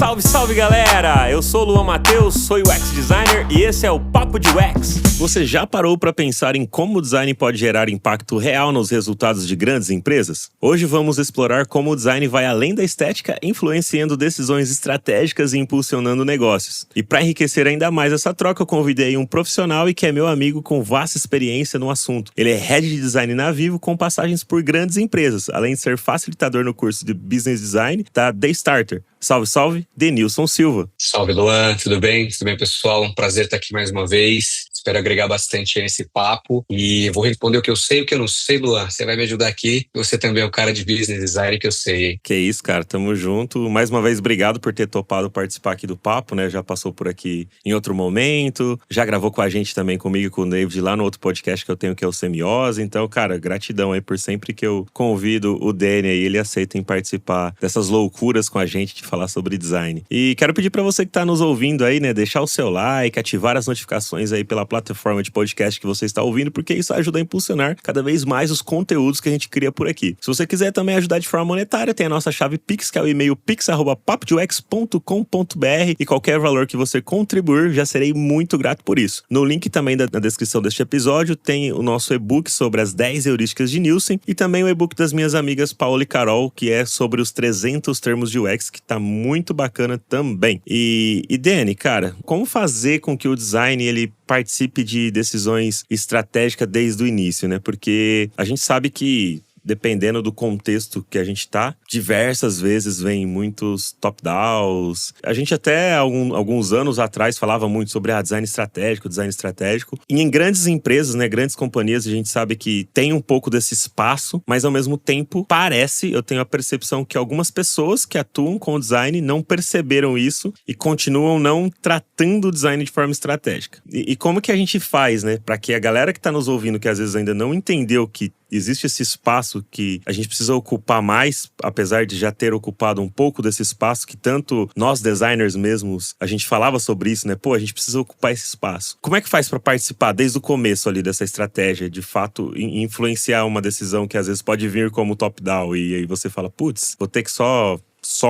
Salve, salve galera! Eu sou o Luan Matheus, sou UX Designer e esse é o Papo de UX. Você já parou para pensar em como o design pode gerar impacto real nos resultados de grandes empresas? Hoje vamos explorar como o design vai além da estética, influenciando decisões estratégicas e impulsionando negócios. E para enriquecer ainda mais essa troca, eu convidei um profissional e que é meu amigo com vasta experiência no assunto. Ele é Head de Design na Vivo, com passagens por grandes empresas, além de ser facilitador no curso de Business Design da The Starter. Salve, salve, Denilson Silva. Salve, Luan, tudo bem? Tudo bem, pessoal? Um prazer estar aqui mais uma vez. Espero agregar bastante nesse papo e vou responder o que eu sei e o que eu não sei, Luan. Você vai me ajudar aqui. Você também é um cara de business design que eu sei, hein? Que isso, cara. Tamo junto. Mais uma vez, obrigado por ter topado participar aqui do papo, né? Já passou por aqui em outro momento. Já gravou com a gente também, comigo e com o David, lá no outro podcast que eu tenho, que é o Semiose. Então, cara, gratidão aí por sempre que eu convido o Danny aí, ele aceita em participar dessas loucuras com a gente de falar sobre design. E quero pedir pra você que tá nos ouvindo aí, né? Deixar o seu like, ativar as notificações aí pela plataforma de podcast que você está ouvindo, porque isso ajuda a impulsionar cada vez mais os conteúdos que a gente cria por aqui. Se você quiser também ajudar de forma monetária, tem a nossa chave Pix, que é o e-mail pix@papodux.com.br, e qualquer valor que você contribuir, já serei muito grato por isso. No link também na descrição deste episódio tem o nosso e-book sobre as 10 heurísticas de Nielsen e também o e-book das minhas amigas Paola e Carol, que é sobre os 300 termos de UX, que tá muito bacana também. E Danny, cara, como fazer com que o design ele participe de decisões estratégicas desde o início, né? Porque a gente sabe que, dependendo do contexto que a gente tá, diversas vezes vem muitos top-downs. A gente até alguns anos atrás falava muito sobre design estratégico. E em grandes empresas, né, grandes companhias, a gente sabe que tem um pouco desse espaço, mas ao mesmo tempo eu tenho a percepção que algumas pessoas que atuam com o design não perceberam isso e continuam não tratando o design de forma estratégica. E como que a gente faz, né, para que a galera que tá nos ouvindo, que às vezes ainda não entendeu que existe esse espaço que a gente precisa ocupar mais, apesar de já ter ocupado um pouco desse espaço que tanto nós designers mesmos, a gente falava sobre isso, né? Pô, a gente precisa ocupar esse espaço. Como é que faz para participar desde o começo ali dessa estratégia, de fato, influenciar uma decisão que às vezes pode vir como top-down e aí você fala, putz, vou ter que só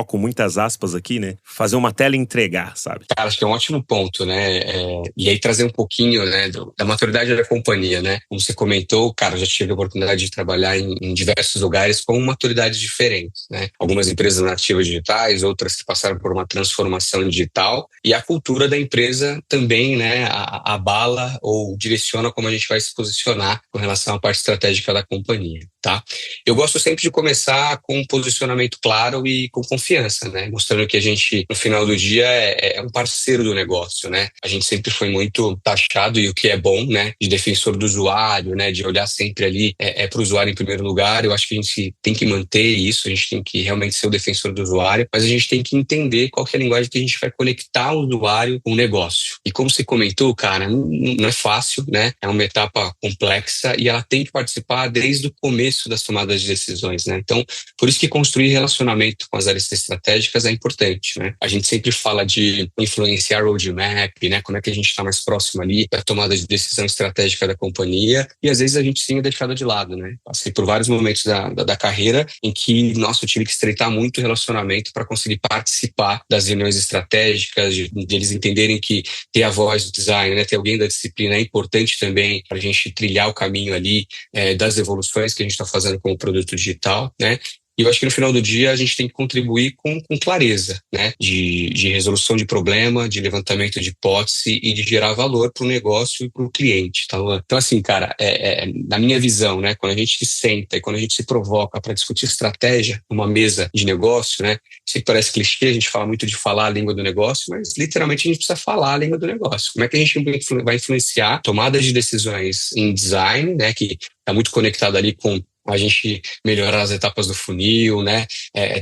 com muitas aspas aqui, né? Fazer uma tela e entregar, sabe? Cara, acho que é um ótimo ponto, né? E aí trazer um pouquinho, né, da maturidade da companhia, né? Como você comentou, cara, eu já tive a oportunidade de trabalhar em diversos lugares com maturidades diferentes, né? Algumas empresas nativas digitais, outras que passaram por uma transformação digital, e a cultura da empresa também, né, abala ou direciona como a gente vai se posicionar com relação à parte estratégica da companhia, tá? Eu gosto sempre de começar com um posicionamento claro e com confiança, né? Mostrando que a gente, no final do dia, é um parceiro do negócio, né? A gente sempre foi muito taxado, e o que é bom, né? De defensor do usuário, né? De olhar sempre ali para o usuário em primeiro lugar. Eu acho que a gente tem que manter isso, a gente tem que realmente ser o defensor do usuário, mas a gente tem que entender qual que é a linguagem que a gente vai conectar o usuário com o negócio. E como você comentou, cara, não é fácil, né? É uma etapa complexa e ela tem que participar desde o começo das tomadas de decisões, né? Então, por isso que construir relacionamento com as áreas estratégicas é importante, né? A gente sempre fala de influenciar roadmap, né? Como é que a gente está mais próximo ali da tomada de decisão estratégica da companhia, e às vezes a gente sim é deixado de lado, né? Passei por vários momentos da carreira em que, nossa, eu tive que estreitar muito o relacionamento para conseguir participar das reuniões estratégicas, de eles entenderem que ter a voz do design, né? Ter alguém da disciplina é importante também para a gente trilhar o caminho ali das evoluções que a gente está fazendo com o produto digital, né? E eu acho que no final do dia a gente tem que contribuir com clareza, né? De resolução de problema, de levantamento de hipótese e de gerar valor para o negócio e para o cliente, tá? Então, assim, cara, na minha visão, né? Quando a gente se senta e quando a gente se provoca para discutir estratégia numa mesa de negócio, né? Sei que parece clichê, a gente fala muito de falar a língua do negócio, mas literalmente a gente precisa falar a língua do negócio. Como é que a gente vai influenciar tomadas de decisões em design, né? Que está muito conectado ali com a gente melhorar as etapas do funil, né?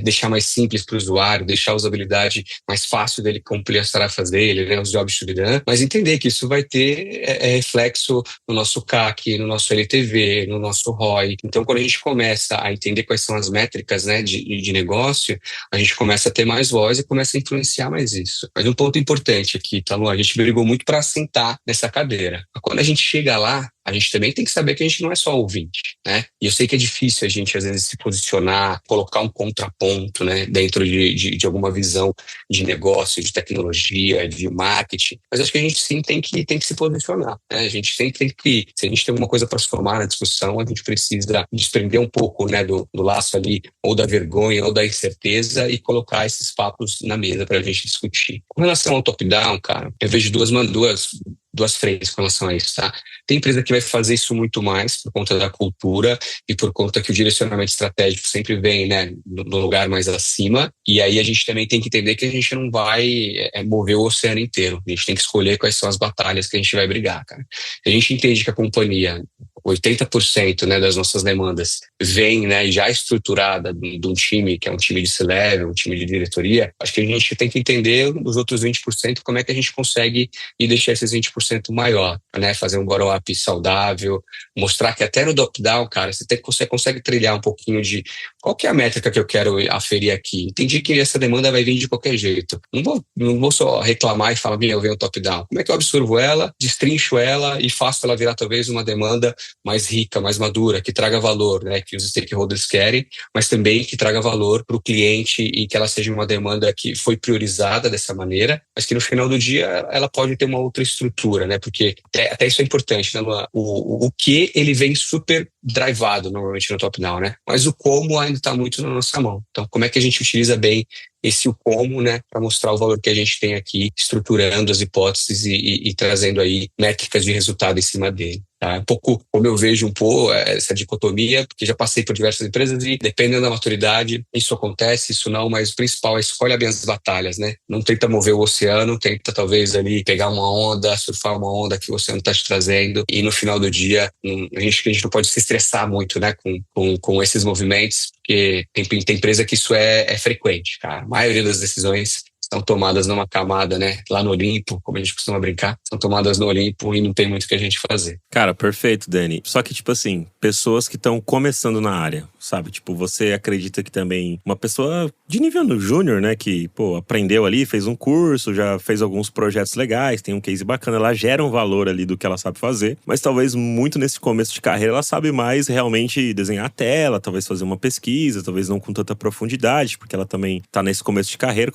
Deixar mais simples para o usuário, deixar a usabilidade mais fácil dele cumprir as tarefas dele, né? Os jobs to be done, mas entender que isso vai ter reflexo no nosso CAC, no nosso LTV, no nosso ROI. Então, quando a gente começa a entender quais são as métricas, né, de negócio, a gente começa a ter mais voz e começa a influenciar mais isso. Mas um ponto importante aqui, tá, Lu? A gente brigou muito para sentar nessa cadeira. Quando a gente chega lá, a gente também tem que saber que a gente não é só ouvinte, né? E eu sei que é difícil a gente, às vezes, se posicionar, colocar um contraponto, né, dentro de alguma visão de negócio, de tecnologia, de marketing, mas acho que a gente sim tem que se posicionar, né? A gente sempre tem que, se a gente tem alguma coisa para somar na discussão, a gente precisa desprender um pouco, né, do laço ali, ou da vergonha, ou da incerteza, e colocar esses papos na mesa para a gente discutir. Com relação ao top-down, cara, eu vejo duas frentes com relação a isso, tá? Tem empresa que vai fazer isso muito mais por conta da cultura e por conta que o direcionamento estratégico sempre vem, né, no lugar mais acima. E aí a gente também tem que entender que a gente não vai mover o oceano inteiro. A gente tem que escolher quais são as batalhas que a gente vai brigar, cara. A gente entende que a companhia, 80%, né, das nossas demandas vem, né, já estruturada de um time que é um time de C-level, um time de diretoria. Acho que a gente tem que entender os outros 20% como é que a gente consegue e deixar esses 20% maior, né, fazer um bottom-up saudável, mostrar que até no top-down, cara, você consegue trilhar um pouquinho de qual que é a métrica que eu quero aferir aqui. Entendi que essa demanda vai vir de qualquer jeito. Não vou só reclamar e falar, eu venho o top-down. Como é que eu absorvo ela, destrincho ela e faço ela virar talvez uma demanda mais rica, mais madura, que traga valor, né, que os stakeholders querem, mas também que traga valor para o cliente e que ela seja uma demanda que foi priorizada dessa maneira, mas que no final do dia ela pode ter uma outra estrutura, né, porque até isso é importante, né, Luan? O que ele vem super drivado normalmente no top-down, né, mas o como ainda está muito na nossa mão. Então, como é que a gente utiliza bem esse o como, né, para mostrar o valor que a gente tem aqui, estruturando as hipóteses e trazendo aí métricas de resultado em cima dele. Tá? Um pouco como eu vejo essa dicotomia, porque já passei por diversas empresas e dependendo da maturidade, isso acontece, isso não, mas o principal é escolha bem as batalhas, né? Não tenta mover o oceano, tenta talvez ali pegar uma onda, surfar uma onda que o oceano está te trazendo e no final do dia a gente não pode se estressar muito, né, com esses movimentos, porque tem empresa que isso é frequente, cara. A maioria das decisões são tomadas numa camada, né, lá no Olimpo, como a gente costuma brincar, são tomadas no Olimpo e não tem muito o que a gente fazer. Cara, perfeito, Dani. Só que, tipo assim, pessoas que estão começando na área, sabe? Tipo, você acredita que também uma pessoa de nível júnior, né, que, aprendeu ali, fez um curso, já fez alguns projetos legais, tem um case bacana, ela gera um valor ali do que ela sabe fazer, mas talvez muito nesse começo de carreira ela sabe mais realmente desenhar a tela, talvez fazer uma pesquisa, talvez não com tanta profundidade, porque ela também tá nesse começo de carreira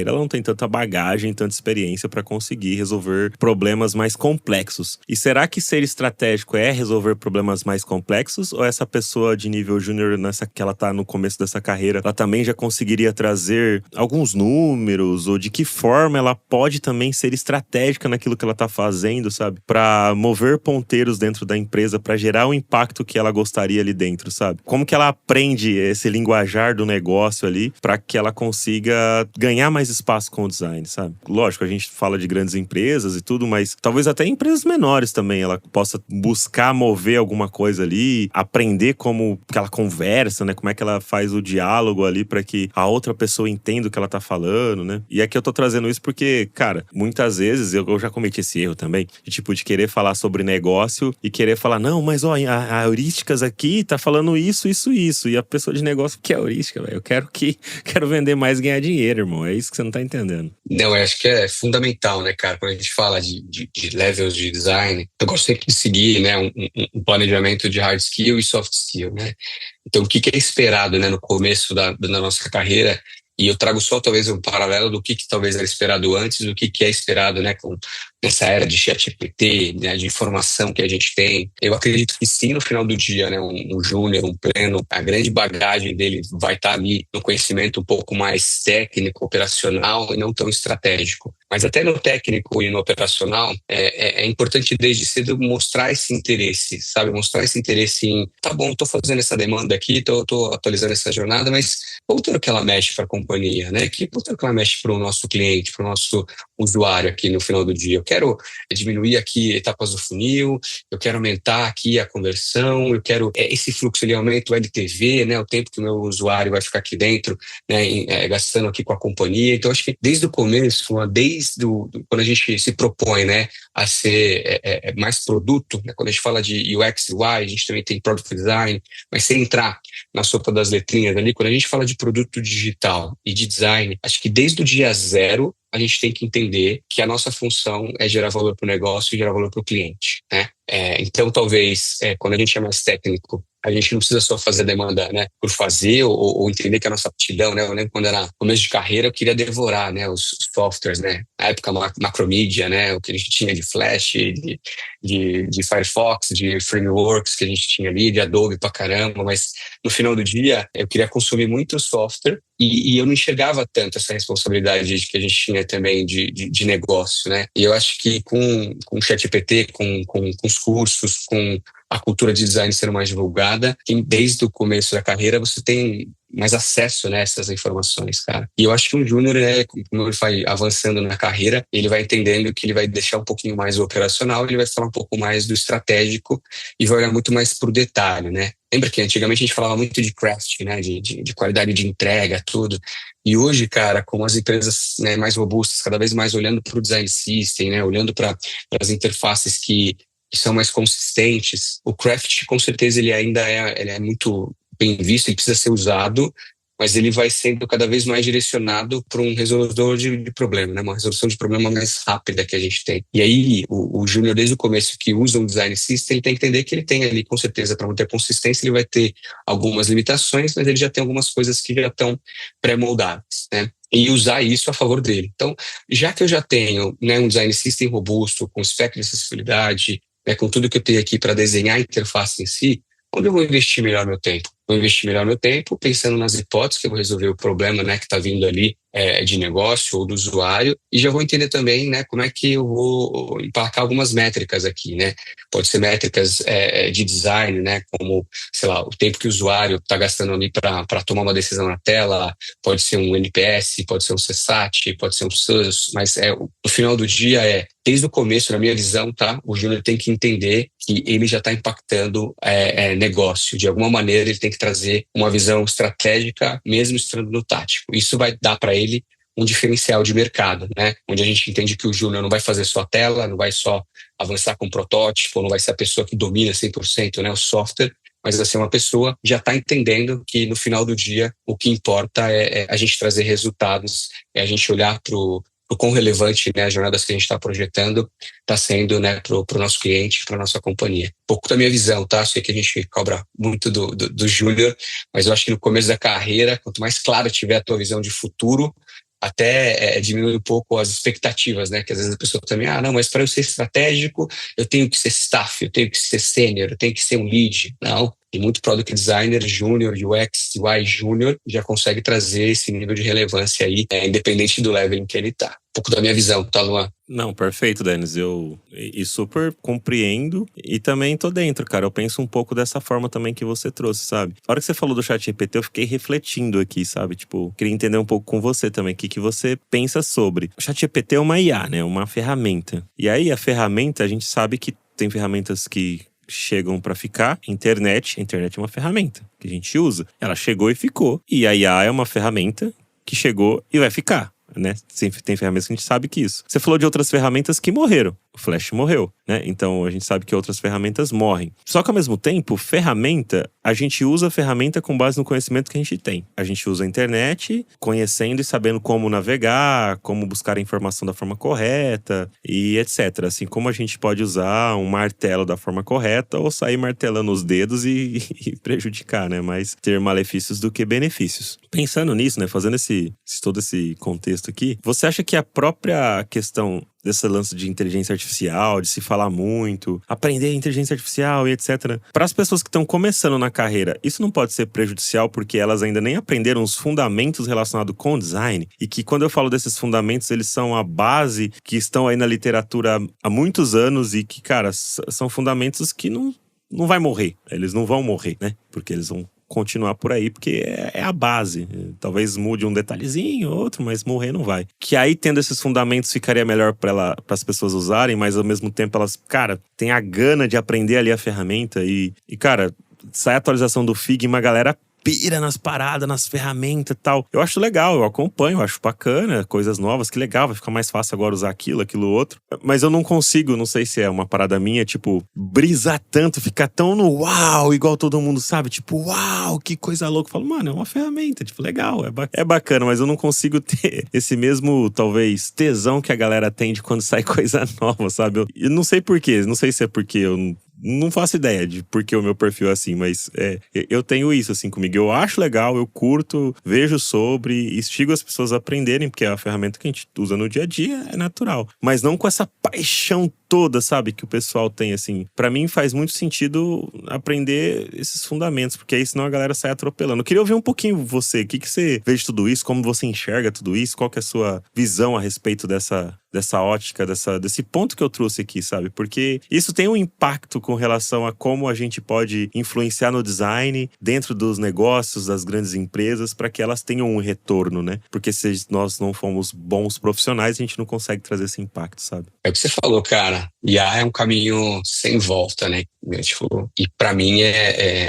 ela não tem tanta bagagem, tanta experiência para conseguir resolver problemas mais complexos. E será que ser estratégico é resolver problemas mais complexos? Ou essa pessoa de nível júnior, que ela tá no começo dessa carreira, ela também já conseguiria trazer alguns números? Ou de que forma ela pode também ser estratégica naquilo que ela tá fazendo, sabe? Para mover ponteiros dentro da empresa, para gerar o impacto que ela gostaria ali dentro, sabe? Como que ela aprende esse linguajar do negócio ali para que ela consiga ganhar mais espaço com o design, sabe? Lógico, a gente fala de grandes empresas e tudo, mas talvez até empresas menores também ela possa buscar mover alguma coisa ali, aprender como que ela conversa, né? Como é que ela faz o diálogo ali para que a outra pessoa entenda o que ela tá falando, né? E aqui eu tô trazendo isso porque, cara, muitas vezes eu já cometi esse erro também, de querer falar sobre negócio e querer falar, não, mas ó, a heurísticas aqui tá falando isso, e a pessoa de negócio, que é heurística, velho? Eu quero vender mais e ganhar dinheiro, irmão. É isso que você não tá entendendo. Não, eu acho que é fundamental, né, cara, quando a gente fala de levels de design, eu gosto sempre de seguir, né, um planejamento de hard skill e soft skill, né? Então, o que é esperado, né, no começo da nossa carreira, e eu trago só talvez um paralelo do que talvez era esperado antes, do que é esperado, né, nessa era de ChatGPT, né, de informação que a gente tem. Eu acredito que sim, no final do dia, né, um júnior, um pleno, a grande bagagem dele vai estar ali no conhecimento um pouco mais técnico, operacional e não tão estratégico. Mas até no técnico e no operacional, é importante desde cedo mostrar esse interesse, sabe? Mostrar esse interesse em, tá bom, tô fazendo essa demanda aqui, tô atualizando essa jornada, mas qual o tanto que ela mexe para a companhia, né? Qual o tanto que ela mexe para o nosso cliente, para o nosso usuário aqui no final do dia? Eu quero diminuir aqui etapas do funil, eu quero aumentar aqui a conversão, eu quero esse fluxo, ele aumenta o LTV, né? O tempo que o meu usuário vai ficar aqui dentro, né? Gastando aqui com a companhia. Então, acho que desde o começo, quando a gente se propõe, né, a ser mais produto, né? Quando a gente fala de UX e UI, a gente também tem Product Design, mas sem entrar na sopa das letrinhas ali, quando a gente fala de produto digital e de design, acho que desde o dia zero, a gente tem que entender que a nossa função é gerar valor para o negócio e gerar valor para o cliente, né? Então, talvez, quando a gente é mais técnico, a gente não precisa só fazer a demanda, né, por fazer ou entender que a nossa aptidão, né? Eu lembro quando era começo de carreira, eu queria devorar, né, os softwares, né? Na época, Macromedia, né? O que a gente tinha de Flash, de Firefox, de frameworks que a gente tinha ali, de Adobe pra caramba, mas no final do dia, eu queria consumir muito software e eu não enxergava tanto essa responsabilidade que a gente tinha também de negócio, né? E eu acho que com o ChatGPT, com os cursos, com a cultura de design sendo mais divulgada, que desde o começo da carreira você tem mais acesso, né, a essas informações, cara. E eu acho que um júnior, né, como ele vai avançando na carreira, ele vai entendendo que ele vai deixar um pouquinho mais o operacional, ele vai falar um pouco mais do estratégico e vai olhar muito mais pro detalhe, né? Lembra que antigamente a gente falava muito de craft, né, de qualidade de entrega, tudo. E hoje, cara, com as empresas, né, mais robustas, cada vez mais olhando para o design system, né, olhando para as interfaces que são mais consistentes, o craft, com certeza, ele é muito bem visto, ele precisa ser usado, mas ele vai sendo cada vez mais direcionado para um resolvedor de problema, né? Uma resolução de problema mais rápida que a gente tem. E aí, o júnior, desde o começo, que usa um design system, ele tem que entender que ele tem ali, com certeza, para manter consistência, ele vai ter algumas limitações, mas ele já tem algumas coisas que já estão pré-moldadas, né? E usar isso a favor dele. Então, já que eu já tenho, né, um design system robusto, com spec de acessibilidade, né, com tudo que eu tenho aqui para desenhar a interface em si, onde eu vou investir melhor meu tempo? Vou investir melhor meu tempo pensando nas hipóteses que eu vou resolver o problema, né, que está vindo ali de negócio ou do usuário, e já vou entender também, né, como é que eu vou emplacar algumas métricas aqui, né? Pode ser métricas de design, né, como, sei lá, o tempo que o usuário está gastando ali para tomar uma decisão na tela, pode ser um NPS, pode ser um CSAT, pode ser um SUS, mas no final do dia desde o começo, na minha visão, tá? O júnior tem que entender que ele já está impactando negócio. De alguma maneira, ele tem que trazer uma visão estratégica, mesmo estando no tático. Isso vai dar para ele um diferencial de mercado, né? Onde a gente entende que o júnior não vai fazer só a tela, não vai só avançar com protótipo, não vai ser a pessoa que domina 100%, né, o software, mas vai ser uma pessoa que já está entendendo que no final do dia o que importa é a gente trazer resultados, é a gente olhar para o quão relevante, né, a jornada que a gente está projetando está sendo, né, para o nosso cliente, para a nossa companhia. Um pouco da minha visão, tá? Sei que a gente cobra muito do júnior, mas eu acho que no começo da carreira, quanto mais claro tiver a tua visão de futuro, até diminui um pouco as expectativas, né? Que às vezes a pessoa também, não, mas para eu ser estratégico, eu tenho que ser staff, eu tenho que ser sênior, eu tenho que ser um lead. Não, e muito product designer, júnior, UX, UI júnior, já consegue trazer esse nível de relevância aí, independente do level em que ele está. Um pouco da minha visão, tá, Luan? Não, perfeito, Denis. Eu super compreendo e também tô dentro, cara. Eu penso um pouco dessa forma também que você trouxe, sabe? A hora que você falou do ChatGPT, eu fiquei refletindo aqui, sabe? Tipo, queria entender um pouco com você também, o que você pensa sobre. O ChatGPT é uma IA, né? Uma ferramenta. E aí, a ferramenta, a gente sabe que tem ferramentas que chegam pra ficar. A internet é uma ferramenta que a gente usa. Ela chegou e ficou. E a IA é uma ferramenta que chegou e vai ficar, né? Tem ferramentas que a gente sabe que isso. Você falou de outras ferramentas que morreram. O Flash morreu, né? Então a gente sabe que outras ferramentas morrem. Só que ao mesmo tempo, a gente usa a ferramenta com base no conhecimento que a gente tem. A gente usa a internet, conhecendo e sabendo como navegar, como buscar a informação da forma correta e etc. Assim como a gente pode usar um martelo da forma correta ou sair martelando os dedos e prejudicar, né? Mais ter malefícios do que benefícios. Pensando nisso, né? Fazendo todo esse contexto aqui, você acha que a própria questão desse lance de inteligência artificial, de se falar muito, aprender inteligência artificial e etc. Para as pessoas que estão começando na carreira, isso não pode ser prejudicial porque elas ainda nem aprenderam os fundamentos relacionados com design e que quando eu falo desses fundamentos, eles são a base que estão aí na literatura há muitos anos e que, cara, são fundamentos que não vai morrer. Eles não vão morrer, né? Porque eles vão continuar por aí, porque é a base. Talvez mude um detalhezinho, outro, mas morrer não vai. Que aí, tendo esses fundamentos, ficaria melhor para as pessoas usarem, mas ao mesmo tempo elas, cara, têm a gana de aprender ali a ferramenta e cara, sai a atualização do Figma, a galera pira nas paradas, nas ferramentas e tal. Eu acho legal, eu acompanho, eu acho bacana, coisas novas, que legal, vai ficar mais fácil agora usar aquilo outro. Mas eu não consigo, não sei se é uma parada minha, tipo, brisar tanto, ficar tão no uau, igual todo mundo sabe, tipo, uau, que coisa louca. Eu falo, mano, é uma ferramenta, tipo, legal, é bacana, mas eu não consigo ter esse mesmo, talvez, tesão que a galera tem de quando sai coisa nova, sabe? Eu não sei por quê, não sei se é porque eu não faço ideia de por que o meu perfil é assim, mas eu tenho isso assim comigo. Eu acho legal, eu curto, vejo sobre, instigo as pessoas a aprenderem, porque é a ferramenta que a gente usa no dia a dia, é natural. Mas não com essa paixão toda, sabe, que o pessoal tem, assim. Pra mim faz muito sentido aprender esses fundamentos, porque aí senão a galera sai atropelando. Eu queria ouvir um pouquinho você, o que você vê de tudo isso, como você enxerga tudo isso, qual que é a sua visão a respeito dessa ótica, desse ponto que eu trouxe aqui, sabe? Porque isso tem um impacto com relação a como a gente pode influenciar no design dentro dos negócios das grandes empresas para que elas tenham um retorno, né? Porque se nós não formos bons profissionais, a gente não consegue trazer esse impacto, sabe? É o que você falou, cara. IA é um caminho sem volta, né? Tipo, e para mim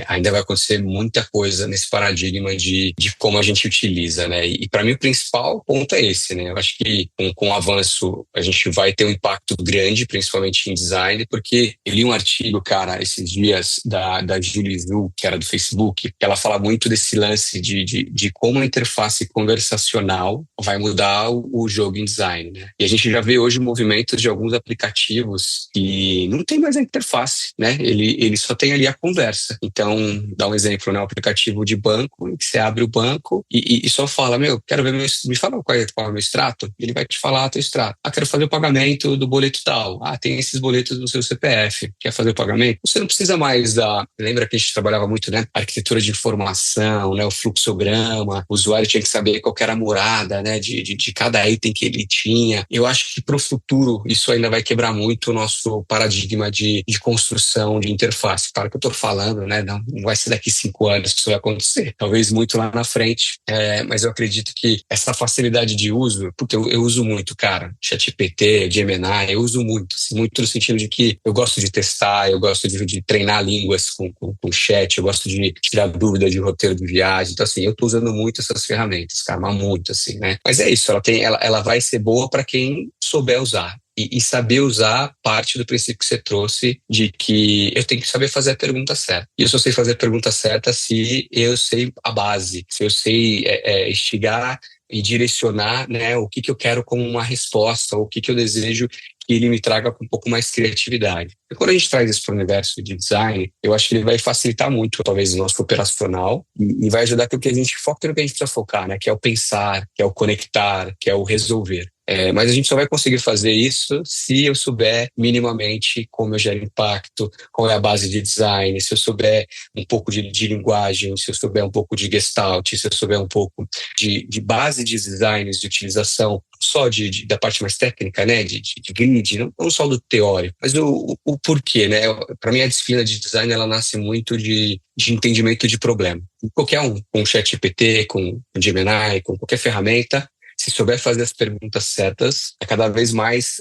ainda vai acontecer muita coisa nesse paradigma de como a gente utiliza, né? E para mim o principal ponto é esse, né? Eu acho que com o avanço a gente vai ter um impacto grande, principalmente em design, porque eu li um artigo, cara, esses dias da Julie Zhu, que era do Facebook, que ela fala muito desse lance de como a interface conversacional vai mudar o jogo em design, né? E a gente já vê hoje movimentos de alguns aplicativos que não tem mais a interface, né? Ele só tem ali a conversa. Então, dá um exemplo, né? Um aplicativo de banco, em que você abre o banco e só fala, quero ver me fala qual é o meu extrato. Ele vai te falar teu extrato. Quero fazer o pagamento do boleto tal. Tem esses boletos no seu CPF. Quer fazer o pagamento? Você não precisa mais lembra que a gente trabalhava muito, né? Arquitetura de informação, né? O fluxograma. O usuário tinha que saber qual que era a morada, né? De cada item que ele tinha. Eu acho que para o futuro isso ainda vai quebrar muito o nosso paradigma de construção de interface. Claro que eu estou falando, né? Não vai ser daqui 5 anos que isso vai acontecer. Talvez muito lá na frente. Mas eu acredito que essa facilidade de uso, porque eu uso muito, cara, ChatGPT, Gemini, eu uso muito, assim, muito no sentido de que eu gosto de testar, eu gosto de treinar línguas com chat, eu gosto de tirar dúvida de roteiro de viagem. Então, assim, eu estou usando muito essas ferramentas, cara, mas muito, assim, né? Mas é isso, ela vai ser boa para quem souber usar. E saber usar parte do princípio que você trouxe de que eu tenho que saber fazer a pergunta certa. E eu só sei fazer a pergunta certa se eu sei a base, se eu sei instigar e direcionar, né, o que eu quero como uma resposta, ou o que eu desejo que ele me traga com um pouco mais criatividade. E quando a gente traz isso para o universo de design, eu acho que ele vai facilitar muito, talvez, o nosso operacional e vai ajudar com que a gente foque no que a gente precisa focar, né, que é o pensar, que é o conectar, que é o resolver. Mas a gente só vai conseguir fazer isso se eu souber minimamente como eu gero impacto, qual é a base de design, se eu souber um pouco de linguagem, se eu souber um pouco de gestalt, se eu souber um pouco de base de designs, de utilização, só da parte mais técnica, né, de grid, não só do teórico, mas o porquê, né? Para mim, a disciplina de design, ela nasce muito de entendimento de problema. Qualquer um, com o ChatGPT, com o Gemini, com qualquer ferramenta, se souber fazer as perguntas certas, é cada vez mais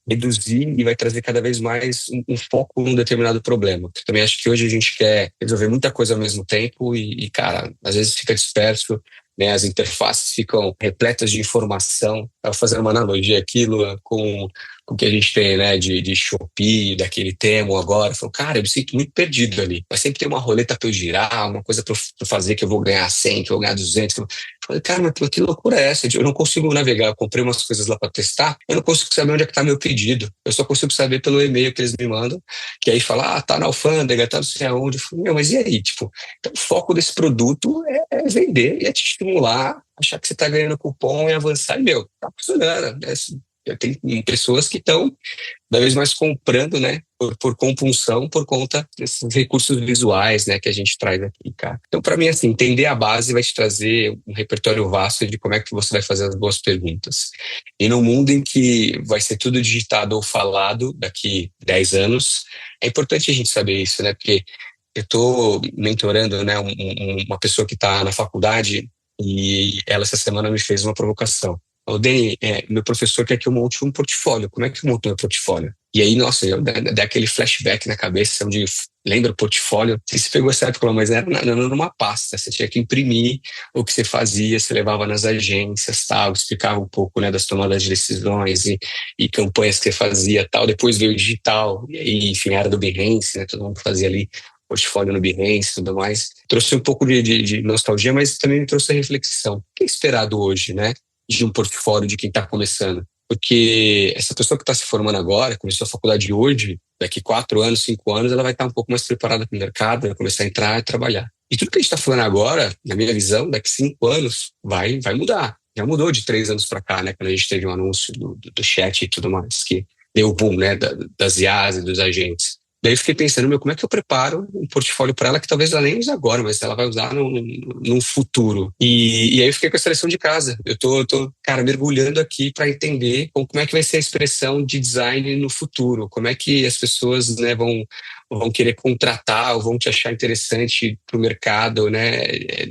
reduzir e vai trazer cada vez mais um foco num determinado problema. Eu também acho que hoje a gente quer resolver muita coisa ao mesmo tempo cara, às vezes fica disperso, né? As interfaces ficam repletas de informação. Eu vou fazer uma analogia aqui, Lua, com o que a gente tem, né, de Shopee, daquele Temu agora. Eu falo, cara, eu me sinto muito perdido ali. Mas sempre tem uma roleta para eu girar, uma coisa para eu fazer que eu vou ganhar 100, que eu vou ganhar 200. Eu falei, cara, mas que loucura é essa? Eu não consigo navegar. Eu comprei umas coisas lá para testar, eu não consigo saber onde é que está meu pedido. Eu só consigo saber pelo e-mail que eles me mandam, que aí fala, tá na alfândega, tá não sei aonde. Eu falei, mas e aí? Tipo, então, o foco desse produto é vender e é te estimular, achar que você está ganhando cupom e avançar. E, tá funcionando, né? Tem pessoas que estão cada vez mais comprando, né, por compulsão, por conta desses recursos visuais, né, que a gente traz aqui, cara. Então, para mim, assim, entender a base vai te trazer um repertório vasto de como é que você vai fazer as boas perguntas. E num mundo em que vai ser tudo digitado ou falado daqui 10 anos, é importante a gente saber isso, né, porque eu estou mentorando, né, uma pessoa que está na faculdade e ela essa semana me fez uma provocação. Ô, Dani, meu professor quer que eu monte um portfólio. Como é que eu monto meu portfólio? E aí, nossa, dá aquele flashback na cabeça, onde lembra o portfólio? Você pegou essa época, mas era numa pasta. Você tinha que imprimir o que você fazia, você levava nas agências, tal, explicava um pouco, né, das tomadas de decisões e campanhas que você fazia, tal. Depois veio o digital, e aí, enfim, era do Behance, né? Todo mundo fazia ali portfólio no Behance e tudo mais. Trouxe um pouco de nostalgia, mas também me trouxe a reflexão. O que é esperado hoje, né, de um portfólio de quem está começando? Porque essa pessoa que está se formando agora, começou a faculdade hoje, daqui 4 anos, 5 anos, ela vai estar um pouco mais preparada para o mercado, vai começar a entrar e trabalhar. E tudo que a gente está falando agora, na minha visão, daqui 5 anos, vai mudar. Já mudou de 3 anos para cá, né? Quando a gente teve um anúncio do chat e tudo mais, que deu o boom, né? Das IAs e dos agentes. Daí eu fiquei pensando, como é que eu preparo um portfólio para ela que talvez ela nem use agora, mas ela vai usar no futuro. E aí eu fiquei com essa lição de casa. Eu tô, cara, mergulhando aqui para entender como é que vai ser a expressão de design no futuro. Como é que as pessoas, né, vão querer contratar ou vão te achar interessante para o mercado, né?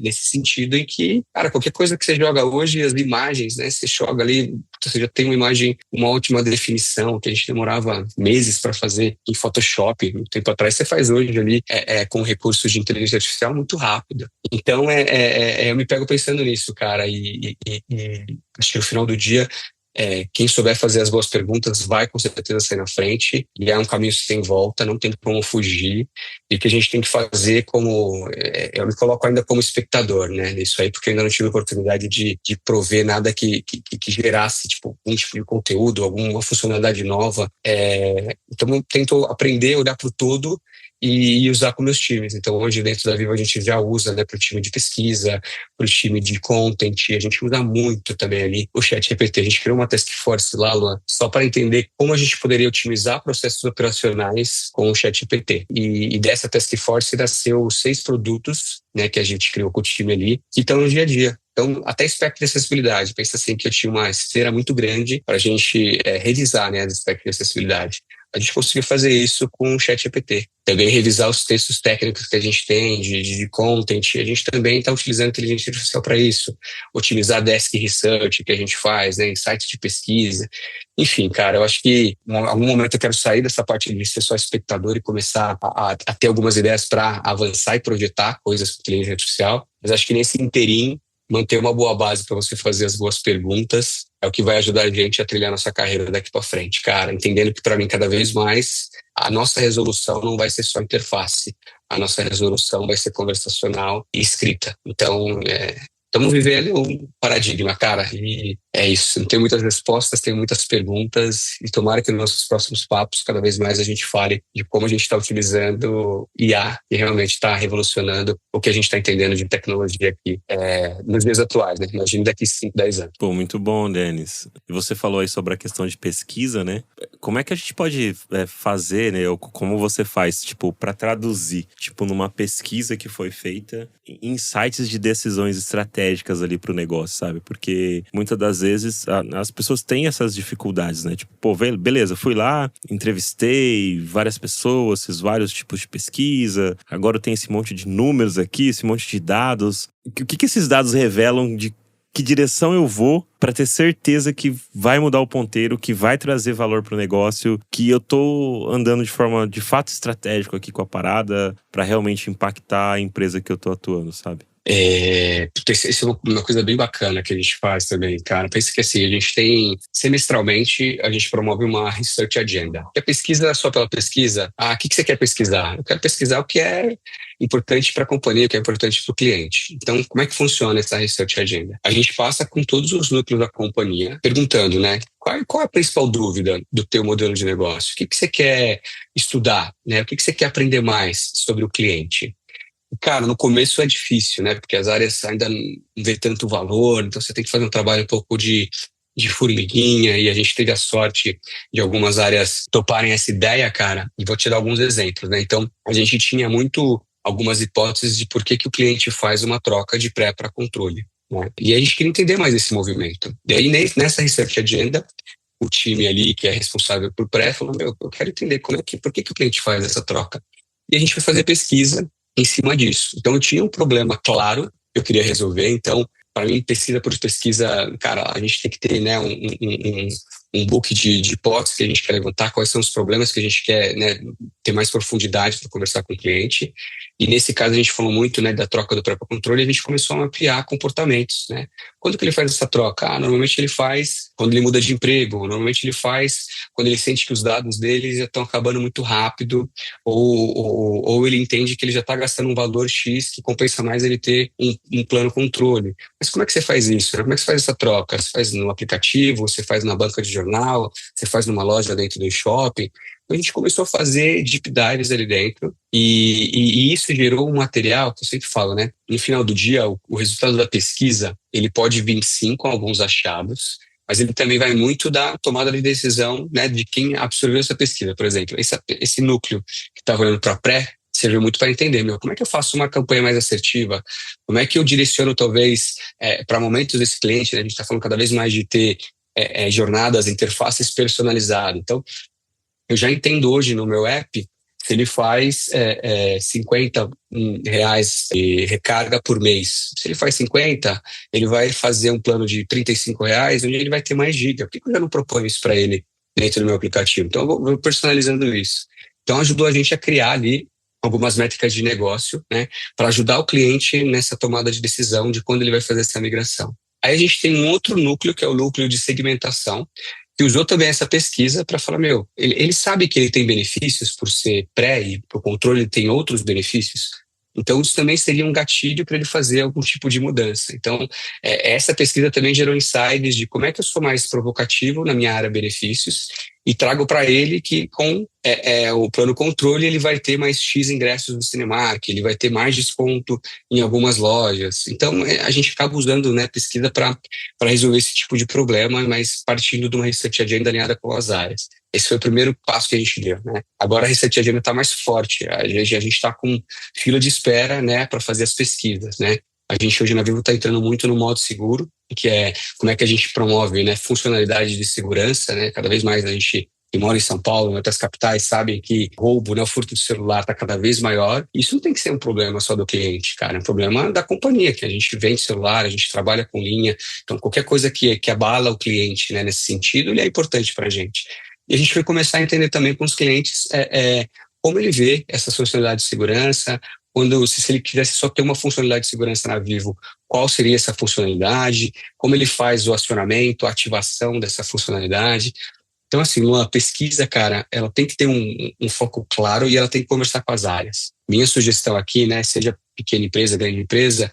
Nesse sentido em que, cara, qualquer coisa que você joga hoje, as imagens, né? Você joga ali, você já tem uma imagem, uma ótima definição, que a gente demorava meses para fazer em Photoshop. Um tempo atrás você faz hoje ali com recursos de inteligência artificial muito rápido. Então, eu me pego pensando nisso, cara, e acho que no final do dia, quem souber fazer as boas perguntas vai com certeza sair na frente, e é um caminho sem volta, não tem como fugir, e o que a gente tem que fazer eu me coloco ainda como espectador, né, nisso aí, porque eu ainda não tive a oportunidade de prover nada que gerasse, tipo, um tipo de conteúdo, alguma funcionalidade nova, então eu tento aprender, olhar para o todo, e usar com meus times. Então, hoje, dentro da Vivo, a gente já usa, né, para o time de pesquisa, para o time de content, a gente usa muito também ali o ChatGPT. A gente criou uma task force lá, Luan, só para entender como a gente poderia otimizar processos operacionais com o ChatGPT. E dessa task force nasceu 6 produtos, né, que a gente criou com o time ali, que estão no dia a dia. Então, até aspecto de acessibilidade. Pensa assim que eu tinha uma esteira muito grande para a gente revisar, né, os aspectos de acessibilidade. A gente conseguiu fazer isso com o ChatGPT. Também revisar os textos técnicos que a gente tem de content. A gente também está utilizando a inteligência artificial para isso. Otimizar desk research que a gente faz, né, em sites de pesquisa. Enfim, cara, eu acho que em algum momento eu quero sair dessa parte de ser só espectador e começar a ter algumas ideias para avançar e projetar coisas com inteligência artificial. Mas acho que nesse interim, manter uma boa base para você fazer as boas perguntas é o que vai ajudar a gente a trilhar nossa carreira daqui para frente, cara. Entendendo que, para mim, cada vez mais, a nossa resolução não vai ser só interface. A nossa resolução vai ser conversacional e escrita. Então, estamos vivendo um paradigma, cara, e é isso. Não tem muitas respostas, tem muitas perguntas, e tomara que nos nossos próximos papos, cada vez mais a gente fale de como a gente está utilizando IA e realmente está revolucionando o que a gente está entendendo de tecnologia aqui nos dias atuais, né? Imagina daqui 5, 10 anos. Pô, muito bom, Denis. E você falou aí sobre a questão de pesquisa, né? Como é que a gente pode fazer, né? Ou como você faz, tipo, para traduzir, tipo, numa pesquisa que foi feita, insights de decisões estratégicas ali pro negócio, sabe? Porque muitas das vezes as pessoas têm essas dificuldades, né? Tipo, pô, beleza, fui lá, entrevistei várias pessoas, fiz vários tipos de pesquisa, agora eu tenho esse monte de números aqui, esse monte de dados. O que esses dados revelam de que direção eu vou para ter certeza que vai mudar o ponteiro, que vai trazer valor para o negócio, que eu tô andando de forma de fato estratégica aqui com a parada para realmente impactar a empresa que eu tô atuando, sabe? Isso é uma coisa bem bacana que a gente faz também, cara. Pensa que assim, a gente tem, semestralmente, a gente promove uma Research Agenda. Que a pesquisa é só pela pesquisa. O que você quer pesquisar? Eu quero pesquisar o que é importante para a companhia, o que é importante para o cliente. Então, como é que funciona essa Research Agenda? A gente passa com todos os núcleos da companhia, perguntando, né? Qual é a principal dúvida do teu modelo de negócio? O que você quer estudar, né? O que você quer aprender mais sobre o cliente? Cara, no começo é difícil, né? Porque as áreas ainda não vê tanto valor, então você tem que fazer um trabalho um pouco de formiguinha, e a gente teve a sorte de algumas áreas toparem essa ideia, cara, e vou te dar alguns exemplos, né? Então, a gente tinha algumas hipóteses de por que o cliente faz uma troca de pré para controle, né? E a gente queria entender mais esse movimento. E aí, nessa Research Agenda, o time ali que é responsável por pré falou, eu quero entender por que o cliente faz essa troca. E a gente foi fazer pesquisa em cima disso. Então, eu tinha um problema claro que eu queria resolver. Então, para mim, pesquisa por pesquisa, cara, a gente tem que ter, né, um book de hipóteses que a gente quer levantar, quais são os problemas que a gente quer, né, ter mais profundidade para conversar com o cliente. E nesse caso a gente falou muito, né, da troca do próprio controle, e a gente começou a mapear comportamentos, né? Quando que ele faz essa troca? Normalmente ele faz quando ele muda de emprego, normalmente ele faz quando ele sente que os dados dele já estão acabando muito rápido, ou ele entende que ele já está gastando um valor X que compensa mais ele ter um plano controle. Mas como é que você faz isso, né? Como é que você faz essa troca? Você faz no aplicativo, você faz na banca de jornal, você faz numa loja dentro do shopping? Então a gente começou a fazer deep dives ali dentro e isso gerou um material que eu sempre falo, né? No final do dia, o resultado da pesquisa, ele pode vir sim com alguns achados, mas ele também vai muito da tomada de decisão, né, de quem absorveu essa pesquisa. Por exemplo, esse núcleo que estava olhando para pré serviu muito para entender, como é que eu faço uma campanha mais assertiva? Como é que eu direciono, talvez, para momentos desse cliente, né? A gente está falando cada vez mais de ter jornadas, interfaces personalizadas. Então, eu já entendo hoje no meu app se ele faz R$ 50 de recarga por mês. Se ele faz 50, ele vai fazer um plano de R$ 35, onde ele vai ter mais giga. Por que eu já não proponho isso para ele dentro do meu aplicativo? Então, eu vou personalizando isso. Então, ajudou a gente a criar ali algumas métricas de negócio, né, para ajudar o cliente nessa tomada de decisão de quando ele vai fazer essa migração. Aí a gente tem um outro núcleo, que é o núcleo de segmentação, que usou também essa pesquisa para falar, ele sabe que ele tem benefícios por ser pré e por controle ele tem outros benefícios, então isso também seria um gatilho para ele fazer algum tipo de mudança. Então, essa pesquisa também gerou insights de como é que eu sou mais provocativo na minha área benefícios e trago para ele que com o plano controle ele vai ter mais X ingressos no Cinemark, ele vai ter mais desconto em algumas lojas. Então, a gente acaba usando, né, pesquisa para resolver esse tipo de problema, mas partindo de uma research agenda alinhada com as áreas. Esse foi o primeiro passo que a gente deu, né? Agora a research agenda está mais forte, a gente está com fila de espera, né, para fazer as pesquisas, né? A gente hoje na Vivo está entrando muito no modo seguro, que é como é que a gente promove, né, funcionalidade de segurança, né? Cada vez mais a gente que mora em São Paulo, em outras capitais, sabem que roubo, né, o furto de celular está cada vez maior. Isso não tem que ser um problema só do cliente, cara, é um problema da companhia, que a gente vende celular, a gente trabalha com linha, então qualquer coisa que abala o cliente, né, nesse sentido, ele é importante para a gente. E a gente foi começar a entender também com os clientes como ele vê essa funcionalidade de segurança, se ele quisesse só ter uma funcionalidade de segurança na Vivo, qual seria essa funcionalidade, como ele faz o acionamento, a ativação dessa funcionalidade. Então, assim, uma pesquisa, cara, ela tem que ter um foco claro e ela tem que conversar com as áreas. Minha sugestão aqui, né, seja pequena empresa, grande empresa,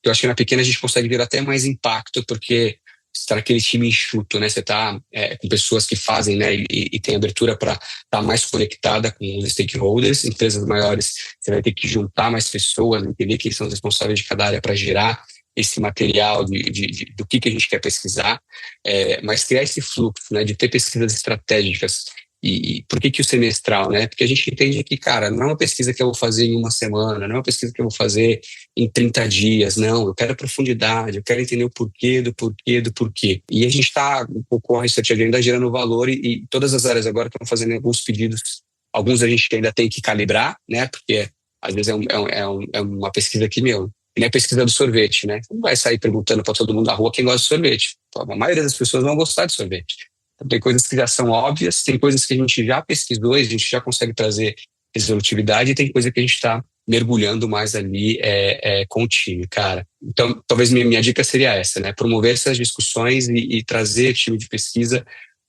eu acho que na pequena a gente consegue ver até mais impacto, porque você está naquele time enxuto, né? Você está com pessoas que fazem, né? E tem abertura para estar mais conectada com os stakeholders. Empresas maiores, você vai ter que juntar mais pessoas, entender quem são os responsáveis de cada área para gerar esse material do que a gente quer pesquisar, mas criar esse fluxo, né? De ter pesquisas estratégicas. E por que o semestral, né? Porque a gente entende que, cara, não é uma pesquisa que eu vou fazer em uma semana, não é uma pesquisa que eu vou fazer em 30 dias, não. Eu quero profundidade, eu quero entender o porquê do porquê do porquê. E a gente está com a Research Agenda gerando valor e todas as áreas agora estão fazendo alguns pedidos. Alguns a gente ainda tem que calibrar, né? Porque às vezes é uma pesquisa que, ele é a pesquisa do sorvete, né? Não vai sair perguntando para todo mundo na rua quem gosta de sorvete. A maioria das pessoas não gostar de sorvete. Então, tem coisas que já são óbvias, tem coisas que a gente já pesquisou e a gente já consegue trazer resolutividade e tem coisa que a gente está mergulhando mais ali com o time, cara. Então, talvez minha dica seria essa, né? Promover essas discussões e trazer time de pesquisa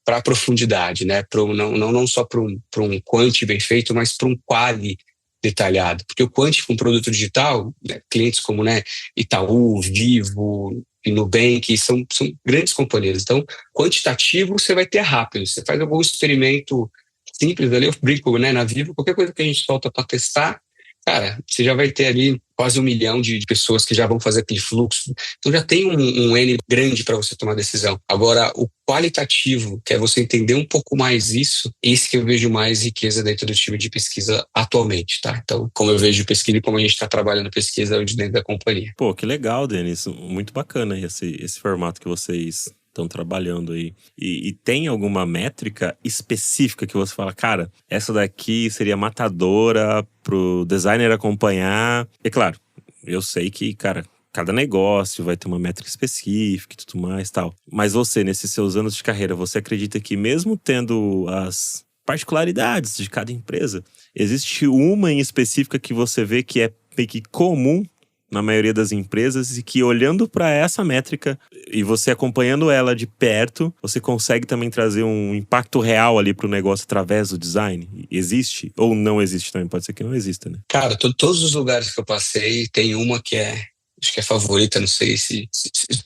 para a profundidade, né? Não só para um quant bem feito, mas para um quali detalhado. Porque o quant com produto digital, né, clientes como, né, Itaú, Vivo e Nubank são grandes companhias. Então, quantitativo você vai ter rápido. Você faz algum experimento simples ali, eu brinco, né, na Vivo, qualquer coisa que a gente solta para testar, cara, você já vai ter ali quase 1 milhão de pessoas que já vão fazer aquele fluxo. Então já tem um N grande para você tomar decisão. Agora, o qualitativo, que é você entender um pouco mais isso, esse que eu vejo mais riqueza dentro do time de pesquisa atualmente, tá? Então, como eu vejo pesquisa e como a gente está trabalhando pesquisa hoje dentro da companhia. Pô, que legal, Denis. Muito bacana esse formato que vocês estão trabalhando aí. E tem alguma métrica específica que você fala, cara, essa daqui seria matadora pro designer acompanhar? E claro, eu sei que, cara, cada negócio vai ter uma métrica específica e tudo mais, tal. Mas você, nesses seus anos de carreira, você acredita que mesmo tendo as particularidades de cada empresa, existe uma em específica que você vê que é meio que comum na maioria das empresas e que, olhando para essa métrica e você acompanhando ela de perto, você consegue também trazer um impacto real ali para o negócio através do design? Existe? Ou não existe também? Pode ser que não exista, né? Cara, todos os lugares que eu passei, tem uma que acho que é favorita, não sei se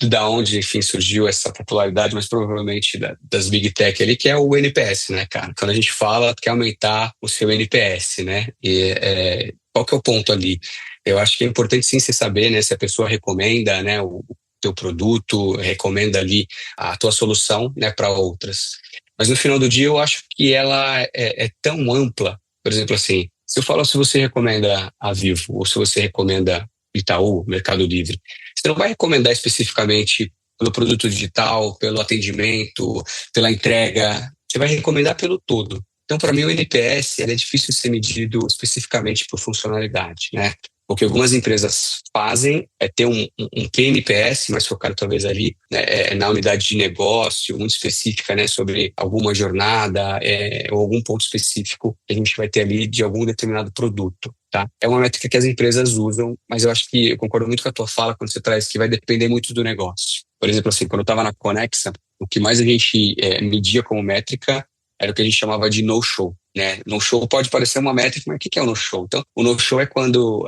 da onde, enfim, surgiu essa popularidade, mas provavelmente das Big Tech ali, que é o NPS, né, cara? Quando a gente fala que aumentar o seu NPS, né? E qual que é o ponto ali? Eu acho que é importante sim você saber, né, se a pessoa recomenda, né, o teu produto, recomenda ali a tua solução, né, para outras. Mas no final do dia eu acho que ela é tão ampla, por exemplo, assim, se eu falo se você recomenda a Vivo ou se você recomenda Itaú, Mercado Livre, você não vai recomendar especificamente pelo produto digital, pelo atendimento, pela entrega, você vai recomendar pelo todo. Então, para mim, o NPS é difícil de ser medido especificamente por funcionalidade, né? O que algumas empresas fazem é ter um PNPS, mais focado talvez ali, né, na unidade de negócio, muito específica, né, sobre alguma jornada ou algum ponto específico que a gente vai ter ali de algum determinado produto. Tá? É uma métrica que as empresas usam, mas eu acho que eu concordo muito com a tua fala quando você traz que vai depender muito do negócio. Por exemplo, assim, quando eu estava na Conexa, o que mais a gente media como métrica era o que a gente chamava de no-show. Né? No-show pode parecer uma métrica, mas o que é o no-show? Então, o no-show é quando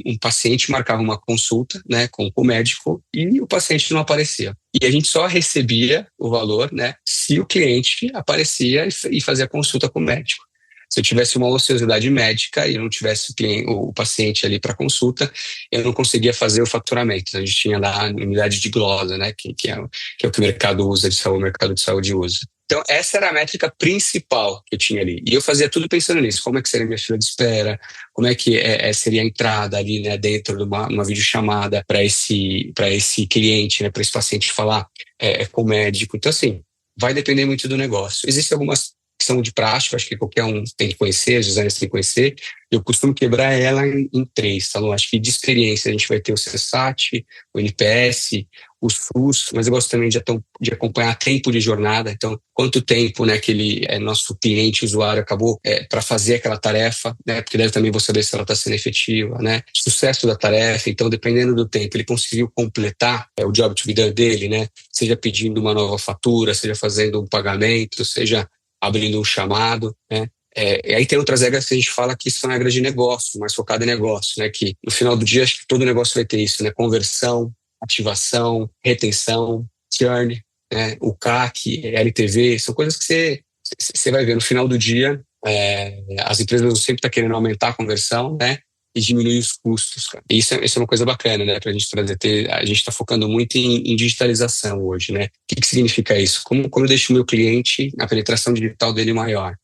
um paciente marcava uma consulta, né, com o médico e o paciente não aparecia. E a gente só recebia o valor, né, se o cliente aparecia e fazia a consulta com o médico. Se eu tivesse uma ociosidade médica e eu não tivesse o paciente ali para consulta, eu não conseguia fazer o faturamento. Então, a gente tinha lá a unidade de glosa, né, que é o que o mercado usa de saúde, o mercado de saúde usa. Então, essa era a métrica principal que eu tinha ali. E eu fazia tudo pensando nisso. Como é que seria a minha fila de espera? Como é que seria a entrada ali, né, dentro de uma videochamada para esse cliente, né, para esse paciente falar com o médico. Então, assim, vai depender muito do negócio. Existem algumas que são de prática, acho que qualquer um tem que conhecer, os designers têm que conhecer. Eu costumo quebrar ela em três, tá? Eu acho que de experiência a gente vai ter o CSAT, o NPS, o SUS, mas eu gosto também de acompanhar tempo de jornada. Então, quanto tempo, né, aquele nosso cliente, usuário, acabou para fazer aquela tarefa, né? Porque deve também vou saber se ela está sendo efetiva, né? Sucesso da tarefa. Então, dependendo do tempo, ele conseguiu completar o job to be done dele, né? Seja pedindo uma nova fatura, seja fazendo um pagamento, seja abrindo um chamado, né? E aí tem outras regras que a gente fala que são regras de negócio, mais focada em negócio, né? Que no final do dia, acho que todo negócio vai ter isso, né? Conversão, ativação, retenção, churn, né? O CAC, LTV, são coisas que você vai ver no final do dia. As empresas vão sempre estar querendo aumentar a conversão, né? E diminuir os custos, cara. E isso é uma coisa bacana, né? Pra gente trazer. A gente está focando muito em digitalização hoje, né? O que significa isso? Como eu deixo o meu cliente, a penetração digital dele maior?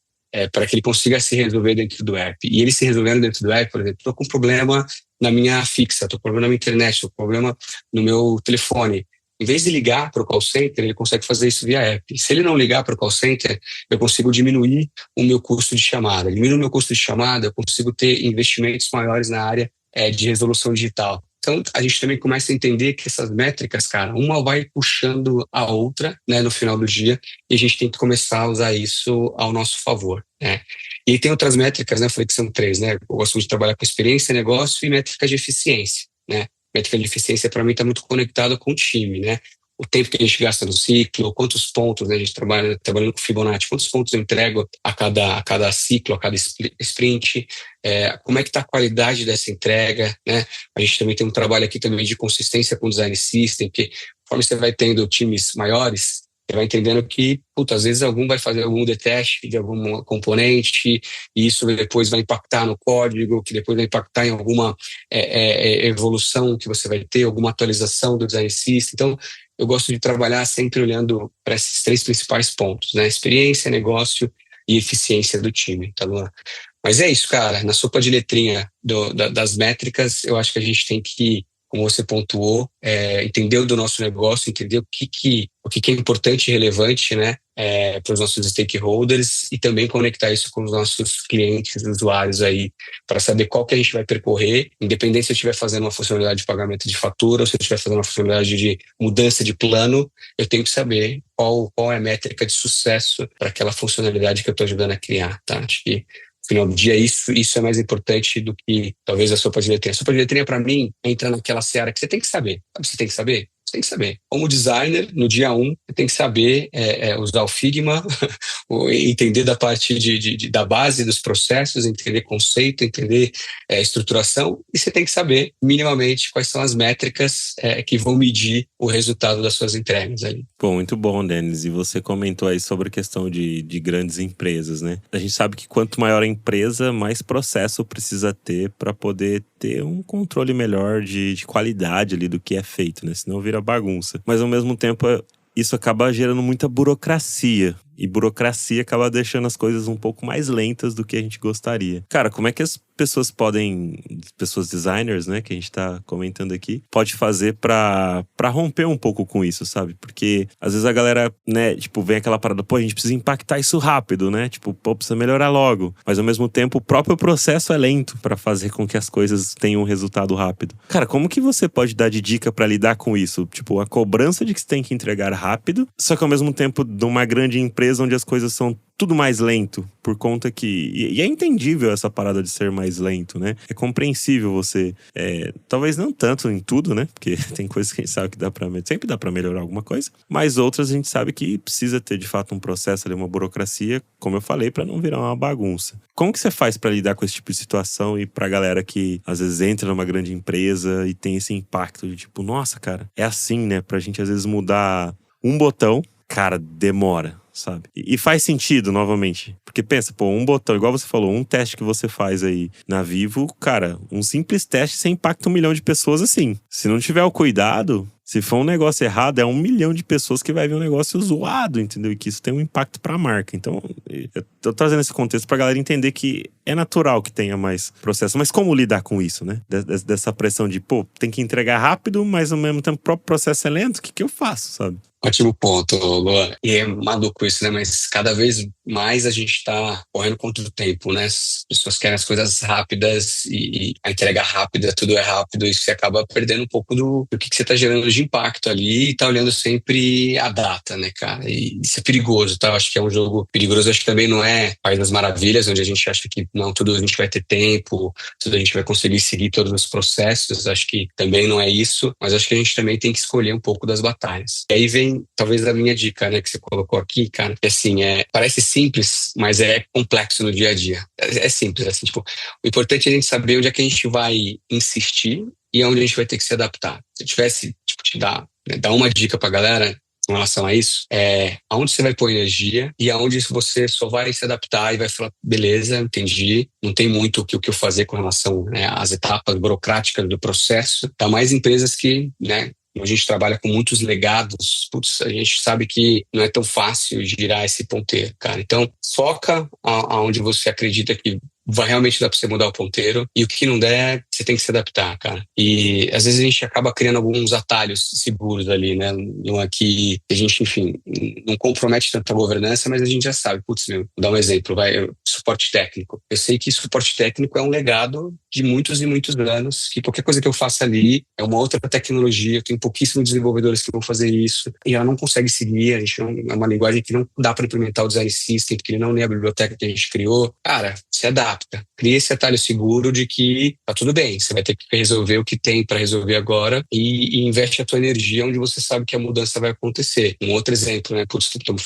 Para que ele consiga se resolver dentro do app. E ele se resolvendo dentro do app, por exemplo, estou com um problema na minha fixa, estou com problema na minha internet, estou com problema no meu telefone. Em vez de ligar para o call center, ele consegue fazer isso via app. Se ele não ligar para o call center, eu consigo diminuir o meu custo de chamada. Diminuindo o meu custo de chamada, eu consigo ter investimentos maiores na área de resolução digital. Então, a gente também começa a entender que essas métricas, cara, uma vai puxando a outra, né, no final do dia, e a gente tem que começar a usar isso ao nosso favor, né? E aí tem outras métricas, né? Eu falei que são três, né? Eu gosto de trabalhar com experiência, negócio e métrica de eficiência, né? Métrica de eficiência, para mim, está muito conectada com o time, né? O tempo que a gente gasta no ciclo, quantos pontos, né? A gente trabalhando com Fibonacci, quantos pontos eu entrego a cada ciclo, a cada sprint, como é que está a qualidade dessa entrega, né? A gente também tem um trabalho aqui também de consistência com o design system, que conforme você vai tendo times maiores, você vai entendendo que, às vezes algum vai fazer algum deteste de algum componente, e isso depois vai impactar no código, que depois vai impactar em alguma evolução que você vai ter, alguma atualização do design system. Então, eu gosto de trabalhar sempre olhando para esses três principais pontos, né? Experiência, negócio e eficiência do time, tá, Luan? Mas é isso, cara. Na sopa de letrinha das métricas, eu acho que a gente tem que como você pontuou, entender do nosso negócio, entender o que é importante e relevante, né, para os nossos stakeholders e também conectar isso com os nossos clientes, usuários aí, para saber qual que a gente vai percorrer, independente se eu estiver fazendo uma funcionalidade de pagamento de fatura ou se eu estiver fazendo uma funcionalidade de mudança de plano, eu tenho que saber qual é a métrica de sucesso para aquela funcionalidade que eu estou ajudando a criar, tá? Acho que no final do dia, isso é mais importante do que talvez a sopa de letrinha. A sopa de letrinha, para mim, entra naquela seara que você tem que saber. Sabe o que você tem que saber? Você tem que saber. Como designer, no dia 1, você tem que saber usar o Figma, entender da parte da base dos processos, entender conceito, entender estruturação, e você tem que saber, minimamente, quais são as métricas que vão medir o resultado das suas entregas ali. Pô, muito bom, Denis. E você comentou aí sobre a questão de grandes empresas, né? A gente sabe que quanto maior a empresa, mais processo precisa ter para poder ter um controle melhor de qualidade ali do que é feito, né? Senão vira bagunça. Mas ao mesmo tempo, isso acaba gerando muita burocracia. E burocracia acaba deixando as coisas um pouco mais lentas do que a gente gostaria. Cara, como é que as pessoas designers, né, que a gente tá comentando aqui, pode fazer pra romper um pouco com isso, sabe? Porque às vezes a galera, né, tipo, vem aquela parada, pô, a gente precisa impactar isso rápido, né? Tipo, pô, precisa melhorar logo. Mas ao mesmo tempo, o próprio processo é lento pra fazer com que as coisas tenham um resultado rápido. Cara, como que você pode dar de dica pra lidar com isso? Tipo, a cobrança de que você tem que entregar rápido, só que ao mesmo tempo de uma grande empresa onde as coisas são tudo mais lento, por conta que... E é entendível essa parada de ser mais lento, né? É compreensível você... talvez não tanto em tudo, né? Porque tem coisas que a gente sabe que sempre dá pra melhorar alguma coisa, mas outras a gente sabe que precisa ter, de fato, um processo ali, uma burocracia, como eu falei, pra não virar uma bagunça. Como que você faz pra lidar com esse tipo de situação e pra galera que, às vezes, entra numa grande empresa e tem esse impacto de tipo, nossa, cara, é assim, né? Pra gente, às vezes, mudar um botão, cara, demora, sabe? E faz sentido, novamente. Porque pensa, pô, um botão, igual você falou, um teste que você faz aí na Vivo, cara, um simples teste você impacta 1 milhão de pessoas assim. Se não tiver o cuidado, se for um negócio errado, é 1 milhão de pessoas que vai ver um negócio zoado, entendeu? E que isso tem um impacto pra marca. Então, eu tô trazendo esse contexto pra galera entender que é natural que tenha mais processo. Mas como lidar com isso, né? Dessa pressão de, pô, tem que entregar rápido, mas ao mesmo tempo o próprio processo é lento, o que eu faço, sabe? Ótimo ponto, Luan. E é maluco isso, né? Mas cada vez mais a gente tá correndo contra o tempo, né? As pessoas querem as coisas rápidas e a entrega rápida, tudo é rápido, e você acaba perdendo um pouco do que você tá gerando de impacto ali e tá olhando sempre a data, né, cara? E isso é perigoso, tá? Eu acho que é um jogo perigoso. Eu acho que também não é País das Maravilhas, onde a gente acha que não, tudo a gente vai ter tempo, tudo a gente vai conseguir seguir todos os processos. Acho que também não é isso, mas acho que a gente também tem que escolher um pouco das batalhas. E aí vem talvez a minha dica, né, que você colocou aqui, cara, que assim, parece simples, mas é complexo no dia a dia. É simples, assim, tipo, o importante é a gente saber onde é que a gente vai insistir e onde a gente vai ter que se adaptar. Se eu tivesse, tipo, dar uma dica pra galera com relação a isso, aonde você vai pôr energia e aonde você só vai se adaptar e vai falar, beleza, entendi, não tem muito o que eu fazer com relação, né, às etapas burocráticas do processo. Tá mais empresas que, né, a gente trabalha com muitos legados, putz, a gente sabe que não é tão fácil girar esse ponteiro, cara. Então, foca aonde você acredita que vai realmente dar pra você mudar o ponteiro, e o que não der, você tem que se adaptar, cara. E às vezes a gente acaba criando alguns atalhos seguros ali, né? Que a gente, enfim, não compromete tanto a governança, mas a gente já sabe, putz, vou dar um exemplo, suporte técnico. Eu sei que suporte técnico é um legado de muitos e muitos anos, que qualquer coisa que eu faça ali é uma outra tecnologia, eu tenho pouquíssimos desenvolvedores que vão fazer isso, e ela não consegue seguir, a gente é uma linguagem que não dá para implementar o design system, porque ele não lê a biblioteca que a gente criou. Cara, se adapta. Cria esse atalho seguro de que tá tudo bem, você vai ter que resolver o que tem para resolver agora e investe a tua energia onde você sabe que a mudança vai acontecer. Um outro exemplo, né? Putz, estamos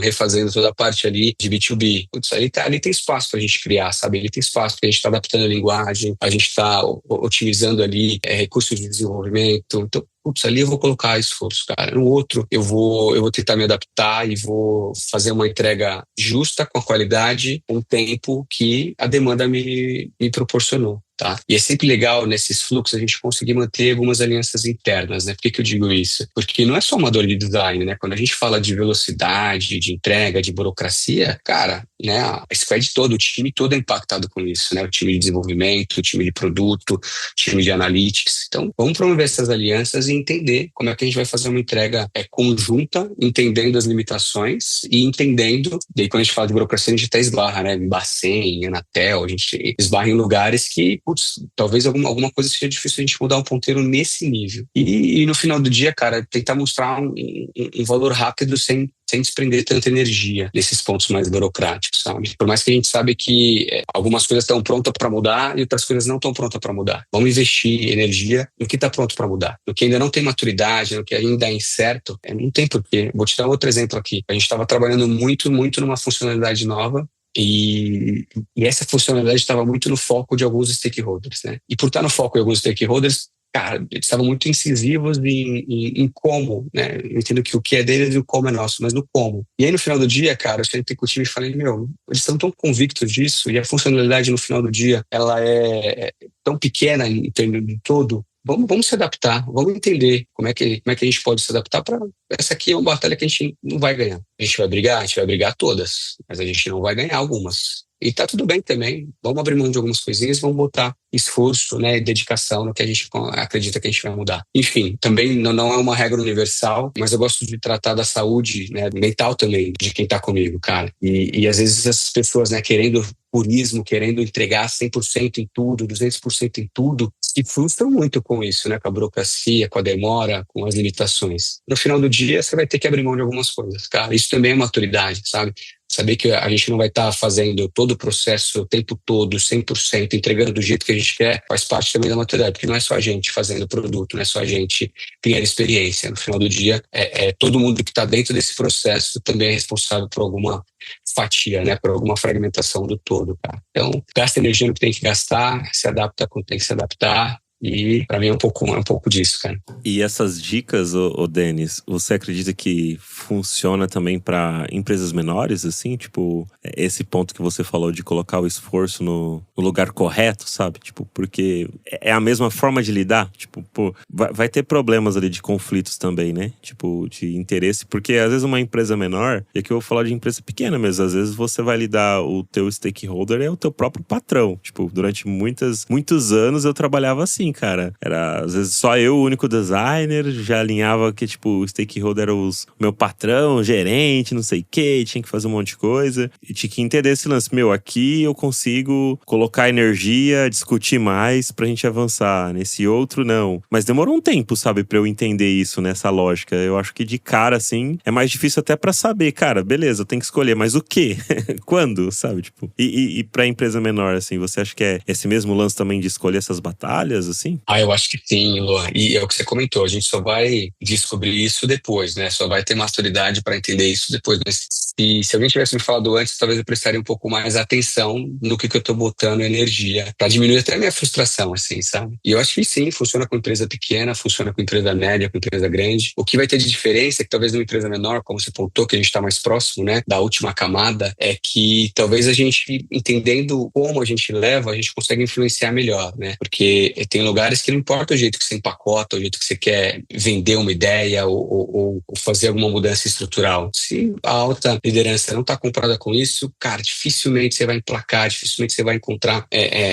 refazendo toda a parte ali de B2B. Putz, ali tem espaço pra gente criar, sabe? Ali tem espaço pra gente tá adaptando a linguagem, a gente tá otimizando ali recursos de desenvolvimento. Então, putz, ali eu vou colocar esforço, cara. No outro, eu vou tentar me adaptar e vou fazer uma entrega justa, com a qualidade, com o tempo que a demanda me proporcionou. tá? E é sempre legal nesses fluxos a gente conseguir manter algumas alianças internas, né? Por que eu digo isso? Porque não é só uma dor de design, né? Quando a gente fala de velocidade, de entrega, de burocracia, cara, né? A squad todo, o time todo é impactado com isso, né? O time de desenvolvimento, o time de produto, o time de analytics. Então, vamos promover essas alianças e entender como é que a gente vai fazer uma entrega conjunta, entendendo as limitações e entendendo, daí quando a gente fala de burocracia, a gente até esbarra, né? Em Bacen, Anatel, a gente esbarra em lugares que, putz, talvez alguma coisa seja difícil a gente mudar um ponteiro nesse nível. E no final do dia, cara, tentar mostrar um valor rápido sem desprender tanta energia nesses pontos mais burocráticos, sabe? Por mais que a gente sabe que algumas coisas estão prontas para mudar e outras coisas não estão prontas para mudar. Vamos investir energia no que está pronto para mudar. No que ainda não tem maturidade, no que ainda é incerto, não tem porquê. Vou te dar outro exemplo aqui. A gente estava trabalhando muito numa funcionalidade nova, e essa funcionalidade estava muito no foco de alguns stakeholders, né? E por estar no foco de alguns stakeholders, cara, eles estavam muito incisivos em como, né? Eu entendo que o que é deles e o como é nosso, mas no como. E aí, no final do dia, cara, eu sentei com o time e falei, eles estão tão convictos disso, e a funcionalidade, no final do dia, ela é tão pequena em termos de todo. Vamos se adaptar, vamos entender como é que a gente pode se adaptar para essa aqui é uma batalha que a gente não vai ganhar. A gente vai brigar todas, mas a gente não vai ganhar algumas. E tá tudo bem também. Vamos abrir mão de algumas coisinhas, vamos botar esforço, né, e dedicação no que a gente acredita que a gente vai mudar. Enfim, também não é uma regra universal, mas eu gosto de tratar da saúde, né, mental também de quem tá comigo, cara. E às vezes essas pessoas, né, querendo purismo, querendo entregar 100% em tudo, 200% em tudo, se frustram muito com isso, né, com a burocracia, com a demora, com as limitações. No final do dia, você vai ter que abrir mão de algumas coisas, cara. Isso também é maturidade, sabe? Saber que a gente não vai estar fazendo todo o processo o tempo todo, 100%, entregando do jeito que a gente quer, faz parte também da maturidade, porque não é só a gente fazendo produto, não é só a gente criando experiência. No final do dia, todo mundo que está dentro desse processo também é responsável por alguma fatia, né, por alguma fragmentação do todo, cara. Então, gasta energia no que tem que gastar, se adapta quando tem que se adaptar. E para mim é um pouco disso, cara. E essas dicas, ô Denis, você acredita que funciona também para empresas menores, assim? Tipo, esse ponto que você falou de colocar o esforço no lugar correto, sabe? Tipo, porque é a mesma forma de lidar. Tipo, pô, vai ter problemas ali de conflitos também, né? Tipo, de interesse. Porque às vezes uma empresa menor, e aqui eu vou falar de empresa pequena mesmo, às vezes você vai lidar, o teu stakeholder é o teu próprio patrão. Tipo, durante muitos anos eu trabalhava assim, cara. Era, às vezes, só eu, o único designer, já alinhava que, tipo, o stakeholder era o meu patrão, gerente, não sei o quê, tinha que fazer um monte de coisa. E tinha que entender esse lance. Aqui eu consigo colocar energia, discutir mais pra gente avançar. Nesse outro, não. Mas demorou um tempo, sabe, pra eu entender isso, nessa lógica. Eu acho que de cara, assim, é mais difícil até pra saber, cara, beleza, eu tenho que escolher, mas o quê? Quando, sabe, tipo. E pra empresa menor, assim, você acha que é esse mesmo lance também de escolher essas batalhas, assim? Eu acho que sim, Luan. E é o que você comentou, a gente só vai descobrir isso depois, né? Só vai ter maturidade para entender isso depois. Mas se alguém tivesse me falado antes, talvez eu prestaria um pouco mais atenção no que eu tô botando energia, para diminuir até a minha frustração, assim, sabe? E eu acho que sim, funciona com empresa pequena, funciona com empresa média, com empresa grande. O que vai ter de diferença é que talvez numa empresa menor, como você pontuou, que a gente está mais próximo, né, da última camada, é que talvez a gente, entendendo como a gente leva, a gente consegue influenciar melhor, né? Porque tem lugares que não importa o jeito que você empacota, o jeito que você quer vender uma ideia ou fazer alguma mudança estrutural. Se a alta liderança não está comprada com isso, cara, dificilmente você vai emplacar, dificilmente você vai encontrar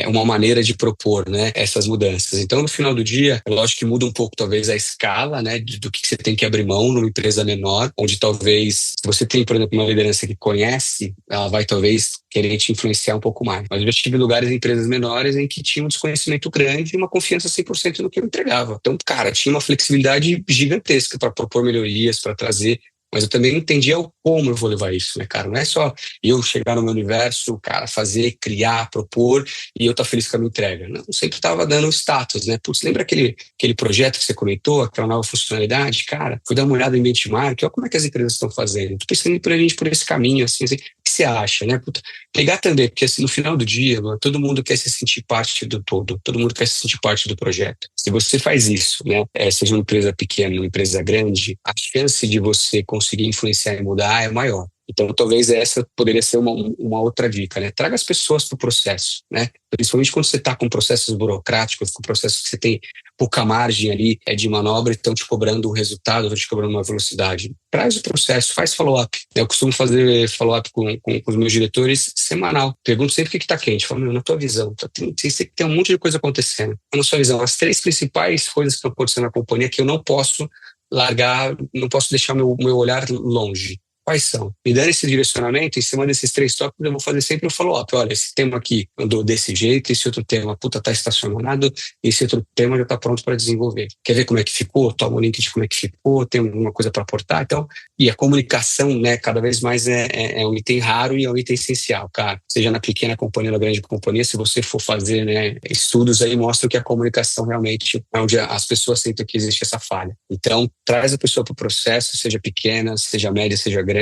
uma maneira de propor, né, essas mudanças. Então, no final do dia, é lógico que muda um pouco, talvez, a escala, né, do que você tem que abrir mão numa empresa menor, onde talvez, se você tem, por exemplo, uma liderança que conhece, ela vai talvez querer te influenciar um pouco mais. Mas eu já tive lugares em empresas menores em que tinha um desconhecimento grande e uma confiança 100% no que eu entregava. Então, cara, tinha uma flexibilidade gigantesca para propor melhorias, para trazer, mas eu também não entendia o como eu vou levar isso, né, cara? Não é só eu chegar no meu universo, cara, fazer, criar, propor e eu estar feliz com a minha entrega. Não, eu sempre estava dando status, né? Putz, lembra aquele projeto que você comentou, aquela nova funcionalidade? Cara, fui dar uma olhada em benchmark, olha como é que as empresas estão fazendo. Tô pensando pra gente por esse caminho, assim, o que você acha, né? Puta, pegar também, porque assim, no final do dia, todo mundo quer se sentir parte do todo mundo quer se sentir parte do projeto. Se você faz isso, né, seja uma empresa pequena, uma empresa grande, a chance de você conseguir influenciar e mudar é maior. Então, talvez essa poderia ser uma outra dica, né? Traga as pessoas para o processo, né? Principalmente quando você está com processos burocráticos, com processos que você tem pouca margem ali de manobra e estão te cobrando um resultado, estão te cobrando uma velocidade. Traz o processo, faz follow-up. Eu costumo fazer follow-up com os meus diretores semanal. Pergunto sempre o que está quente. Falo, meu, na tua visão, tem um monte de coisa acontecendo. Na sua visão, as 3 principais coisas que estão acontecendo na companhia que eu não posso largar, não posso deixar meu olhar longe. Quais são? Me dando esse direcionamento, em cima desses 3 tópicos, eu vou fazer sempre um follow-up. Olha, esse tema aqui andou desse jeito, esse outro tema, tá estacionado, esse outro tema já tá pronto para desenvolver. Quer ver como é que ficou? Toma o link de como é que ficou, tem alguma coisa para aportar? Então, e a comunicação, né, cada vez mais é um item raro e é um item essencial, cara. Seja na pequena companhia ou na grande companhia, se você for fazer, né, estudos aí, mostram que a comunicação realmente é onde as pessoas sentem que existe essa falha. Então, traz a pessoa para o processo, seja pequena, seja média, seja grande,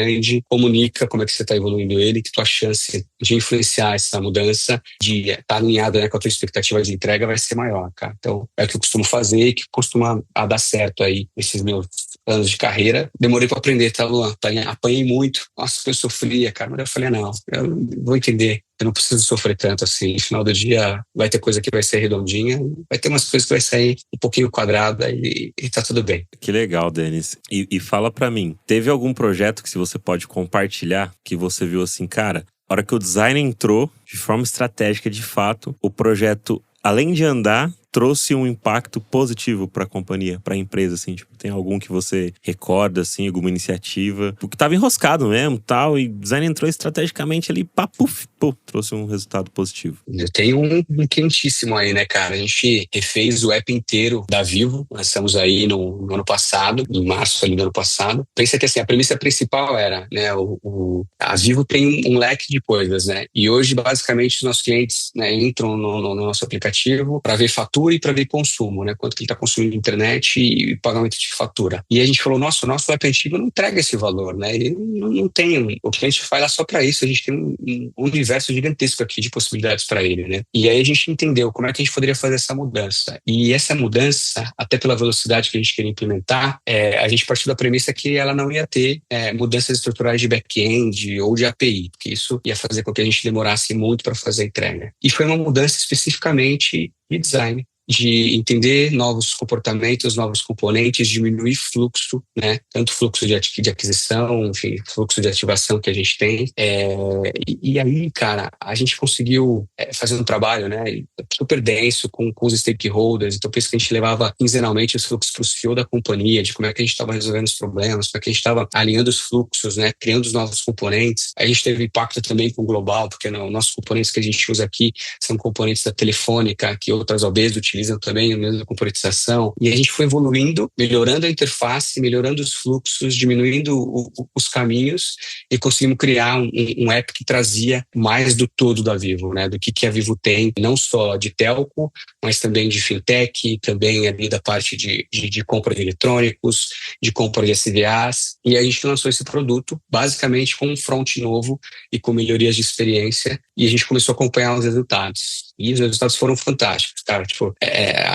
comunica como é que você está evoluindo ele, que tua chance de influenciar essa mudança, de estar alinhada, né, com a tua expectativa de entrega vai ser maior, cara. Então, é o que eu costumo fazer e que costuma dar certo aí nesses meus anos de carreira. Demorei para aprender, tá, Luan? Apanhei muito. Nossa, eu sofria, cara. Mas eu falei, não, eu vou entender. Eu não preciso sofrer tanto assim. No final do dia vai ter coisa que vai ser redondinha, vai ter umas coisas que vai sair um pouquinho quadrada e tá tudo bem. Que legal, Denis. E fala pra mim, teve algum projeto que você pode compartilhar que você viu assim, cara, a hora que o design entrou de forma estratégica, de fato, o projeto, além de andar, trouxe um impacto positivo para a companhia, para a empresa, assim, tipo, tem algum que você recorda, assim, alguma iniciativa, porque tava enroscado mesmo, tal, e o design entrou estrategicamente ali, pá, puf, trouxe um resultado positivo. Eu tenho um quentíssimo aí, né, cara? A gente refez o app inteiro da Vivo, nós estamos aí no ano passado, em março ali do ano passado. Pensa que, assim, a premissa principal era, né, a Vivo tem um leque de coisas, né, e hoje, basicamente, os nossos clientes, né, entram no nosso aplicativo para ver fatura e para ver consumo, né? Quanto que ele está consumindo de internet e pagamento de fatura. E a gente falou, nossa, o nosso app antigo não entrega esse valor, né? Ele não tem, o cliente vai lá só para isso, a gente tem um universo gigantesco aqui de possibilidades para ele, né? E aí a gente entendeu como é que a gente poderia fazer essa mudança. E essa mudança, até pela velocidade que a gente queria implementar, a gente partiu da premissa que ela não ia ter mudanças estruturais de back-end ou de API, porque isso ia fazer com que a gente demorasse muito para fazer a entrega. E foi uma mudança especificamente de design, de entender novos comportamentos, novos componentes, diminuir fluxo, né? Tanto fluxo de aquisição, enfim, fluxo de ativação que a gente tem. E aí, cara, a gente conseguiu fazer um trabalho, né, super denso com os stakeholders. Então, penso que a gente levava quinzenalmente os fluxos para o CEO da companhia, de como é que a gente estava resolvendo os problemas, como é que a gente estava alinhando os fluxos, né, criando os novos componentes. A gente teve impacto também com o global, porque os nossos componentes que a gente usa aqui são componentes da Telefônica, que outras OBs utilizam também a mesma componentização, e a gente foi evoluindo, melhorando a interface, melhorando os fluxos, diminuindo os caminhos e conseguimos criar um app que trazia mais do todo da Vivo, né? Do que a Vivo tem, não só de telco, mas também de fintech, também ali da parte de compra de eletrônicos, de compra de SVAs, e a gente lançou esse produto basicamente com um front novo e com melhorias de experiência, e a gente começou a acompanhar os resultados. E os resultados foram fantásticos, cara. Tipo,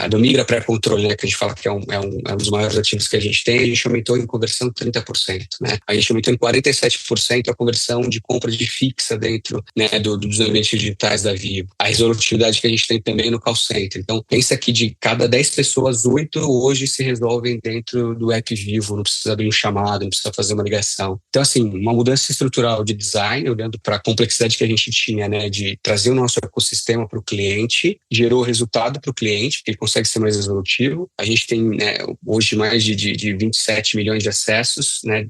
do Migra pré-controle, né, que a gente fala que é um dos maiores ativos que a gente aumentou em conversão 30%, né? A gente aumentou em 47% a conversão de compra de fixa dentro, né, dos ambientes digitais da Vivo. A resolutividade que a gente tem também no call center. Então, pensa que de cada 10 pessoas, 8 hoje se resolvem dentro do app Vivo, não precisa abrir um chamado, não precisa fazer uma ligação. Então, assim, uma mudança estrutural de design, olhando para a complexidade que a gente tinha, né, de trazer o nosso ecossistema para o cliente, gerou resultado para o cliente, porque ele consegue ser mais resolutivo. A gente tem, né, hoje mais de 27 milhões de acessos, né,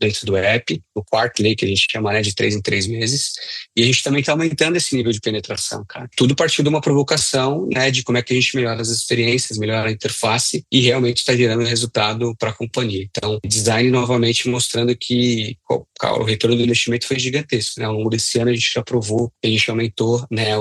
dentro do app, o quarterly, que a gente chama, né, de 3 em 3 meses, e a gente também está aumentando esse nível de penetração, cara. Tudo partiu de uma provocação, né, de como é que a gente melhora as experiências, melhora a interface e realmente está gerando resultado para a companhia. Então, design novamente mostrando que o retorno do investimento foi gigantesco, né? Ao longo desse ano a gente já provou que a gente aumentou, né,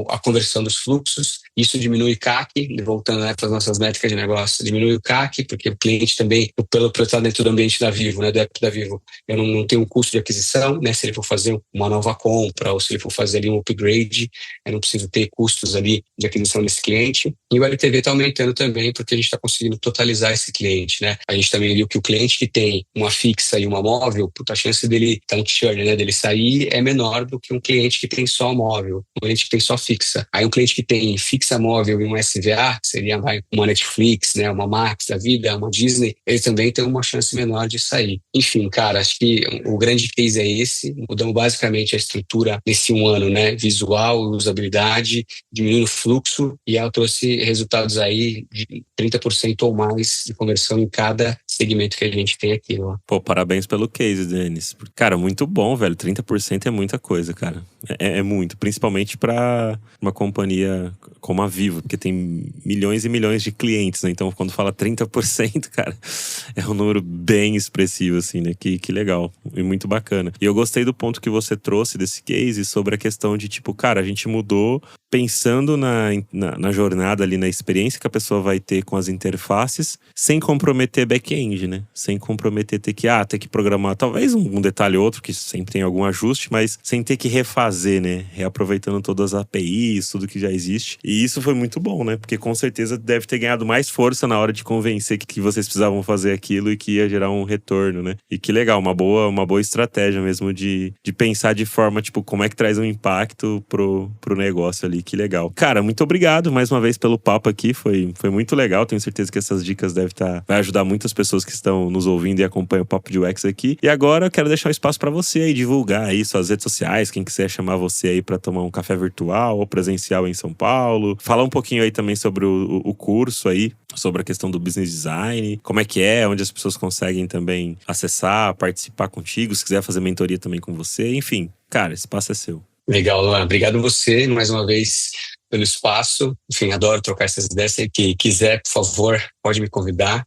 a conversão dos fluxos, isso diminui CAC, voltando, né, para as nossas métricas de negócio, diminui o CAC, porque o cliente também, pelo estar dentro do ambiente da Vivo, né, do app da Vivo, eu não tenho um custo de aquisição, né, se ele for fazer uma nova compra ou se ele for fazer ali um upgrade, eu não preciso ter custos ali de aquisição desse cliente. E o LTV está aumentando também, porque a gente está conseguindo totalizar esse cliente, né? A gente também viu que o cliente que tem uma fixa e uma móvel, a chance dele estar no churn, né, dele sair é menor do que um cliente que tem só móvel, um cliente que tem só fixa. Aí um cliente que tem fixa móvel e um SVA, que seria uma Netflix, né, uma Max da vida, uma Disney, ele também tem uma chance menor de sair. Enfim, cara, acho que o grande case é esse. Mudamos basicamente a estrutura nesse um ano, né, visual, usabilidade, diminuindo o fluxo, e ela trouxe resultados aí de 30% ou mais de conversão em cada segmento que a gente tem aqui, ó. Pô, parabéns pelo case, Denis. Cara, muito bom, velho. 30% é muita coisa, cara. É muito. Principalmente pra uma companhia como a Vivo, porque tem milhões e milhões de clientes, né? Então, quando fala 30%, cara, é um número bem expressivo, assim, né? Que legal. E muito bacana. E eu gostei do ponto que você trouxe desse case sobre a questão de, tipo, cara, a gente mudou pensando na jornada ali, na experiência que a pessoa vai ter com as interfaces, sem comprometer back-end, né? Sem comprometer ter que programar talvez um detalhe ou outro, que sempre tem algum ajuste, mas sem ter que refazer, né? Reaproveitando todas as APIs, tudo que já existe. E isso foi muito bom, né? Porque com certeza deve ter ganhado mais força na hora de convencer que vocês precisavam fazer aquilo e que ia gerar um retorno, né? E que legal, uma boa estratégia mesmo de pensar de forma, tipo, como é que traz um impacto pro negócio ali. Que legal. Cara, muito obrigado mais uma vez pelo papo aqui, foi muito legal. Tenho certeza que essas dicas vai ajudar muitas pessoas que estão nos ouvindo e acompanham o Papo de UX aqui. E agora eu quero deixar um espaço para você aí divulgar aí suas redes sociais, quem quiser chamar você aí para tomar um café virtual ou presencial em São Paulo. Falar um pouquinho aí também sobre o curso aí, sobre a questão do business design, como é que é, onde as pessoas conseguem também acessar, participar contigo, se quiser fazer mentoria também com você. Enfim, cara, esse espaço é seu. Legal, Luan. Obrigado você, mais uma vez, pelo espaço. Enfim, adoro trocar essas ideias. Se quiser, por favor, pode me convidar.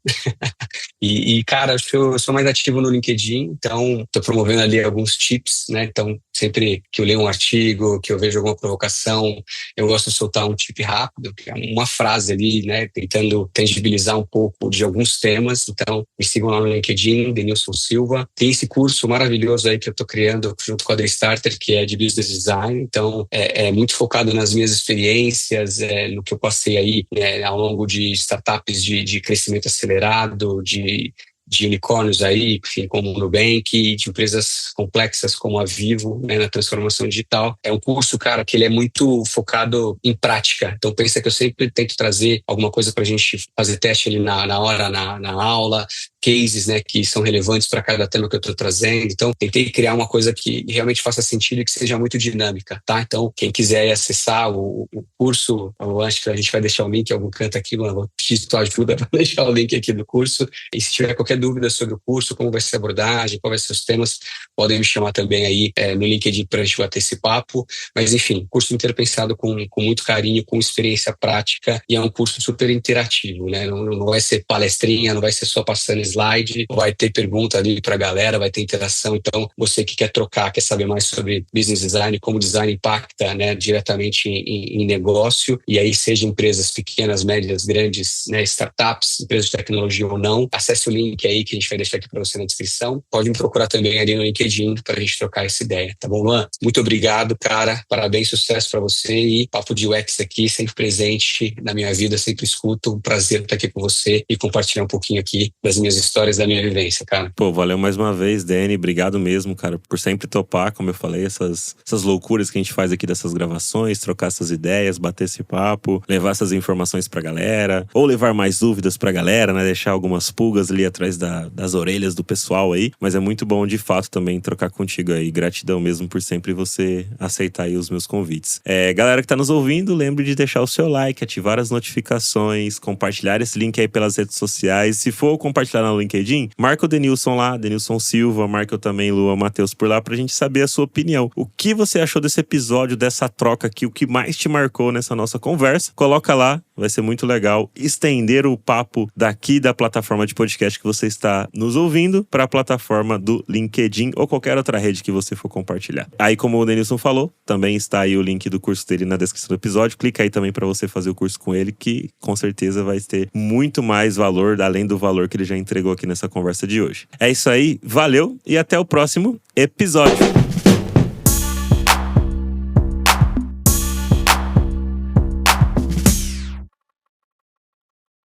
Cara, acho que eu sou mais ativo no LinkedIn, então estou promovendo ali alguns tips, né? Então, sempre que eu leio um artigo, que eu vejo alguma provocação, eu gosto de soltar um tip rápido, que é uma frase ali, né? Tentando tangibilizar um pouco de alguns temas. Então, me sigam lá no LinkedIn, Denilson Silva. Tem esse curso maravilhoso aí que eu estou criando junto com a The Starter, que é de Business Design. Então, é muito focado nas minhas experiências, no que eu passei aí ao longo de startups de crescimento acelerado, de unicórnios aí, enfim, como o Nubank, de empresas complexas como a Vivo, né, na transformação digital. É um curso, cara, que ele é muito focado em prática. Então, pensa que eu sempre tento trazer alguma coisa para a gente fazer teste ali na hora, na aula, cases, né, que são relevantes para cada tema que eu estou trazendo. Então, tentei criar uma coisa que realmente faça sentido e que seja muito dinâmica, tá? Então, quem quiser acessar o curso, eu acho que a gente vai deixar o link em algum canto aqui, mano, vou pedir tua ajuda para deixar o link aqui do curso. E se tiver qualquer dúvida sobre o curso, como vai ser a abordagem, quais vão ser os temas, podem me chamar também aí no LinkedIn para a gente bater esse papo. Mas, enfim, curso inteiro pensado com muito carinho, com experiência prática, e é um curso super interativo, né? Não vai ser palestrinha, não vai ser só passando slide, vai ter pergunta ali para a galera, vai ter interação. Então, você que quer trocar, quer saber mais sobre business design, como o design impacta, né, diretamente em negócio, e aí seja empresas pequenas, médias, grandes, né, startups, empresas de tecnologia ou não, acesse o link aí que a gente vai deixar aqui para você na descrição. Pode me procurar também ali no LinkedIn para a gente trocar essa ideia, tá bom, Luan? Muito obrigado, cara. Parabéns, sucesso para você, e Papo de UX aqui, sempre presente na minha vida, sempre escuto. Um prazer estar aqui com você e compartilhar um pouquinho aqui das minhas histórias, da minha vivência, cara. Pô, valeu mais uma vez, Dani. Obrigado mesmo, cara, por sempre topar, como eu falei, essas loucuras que a gente faz aqui dessas gravações, trocar essas ideias, bater esse papo, levar essas informações pra galera, ou levar mais dúvidas pra galera, né? Deixar algumas pulgas ali atrás das orelhas do pessoal aí. Mas é muito bom, de fato, também trocar contigo aí. Gratidão mesmo por sempre você aceitar aí os meus convites. Galera que tá nos ouvindo, lembre de deixar o seu like, ativar as notificações, compartilhar esse link aí pelas redes sociais. Se for compartilhar no LinkedIn, marca o Denilson lá, Denilson Silva, marca eu também, Luan Matheus, por lá, pra gente saber a sua opinião. O que você achou desse episódio, dessa troca aqui, o que mais te marcou nessa nossa conversa? Coloca lá Vai ser muito legal estender o papo daqui da plataforma de podcast que você está nos ouvindo para a plataforma do LinkedIn ou qualquer outra rede que você for compartilhar. Aí, como o Denilson falou, também está aí o link do curso dele na descrição do episódio. Clica aí também para você fazer o curso com ele, que com certeza vai ter muito mais valor, além do valor que ele já entregou aqui nessa conversa de hoje. É isso aí, valeu e até o próximo episódio.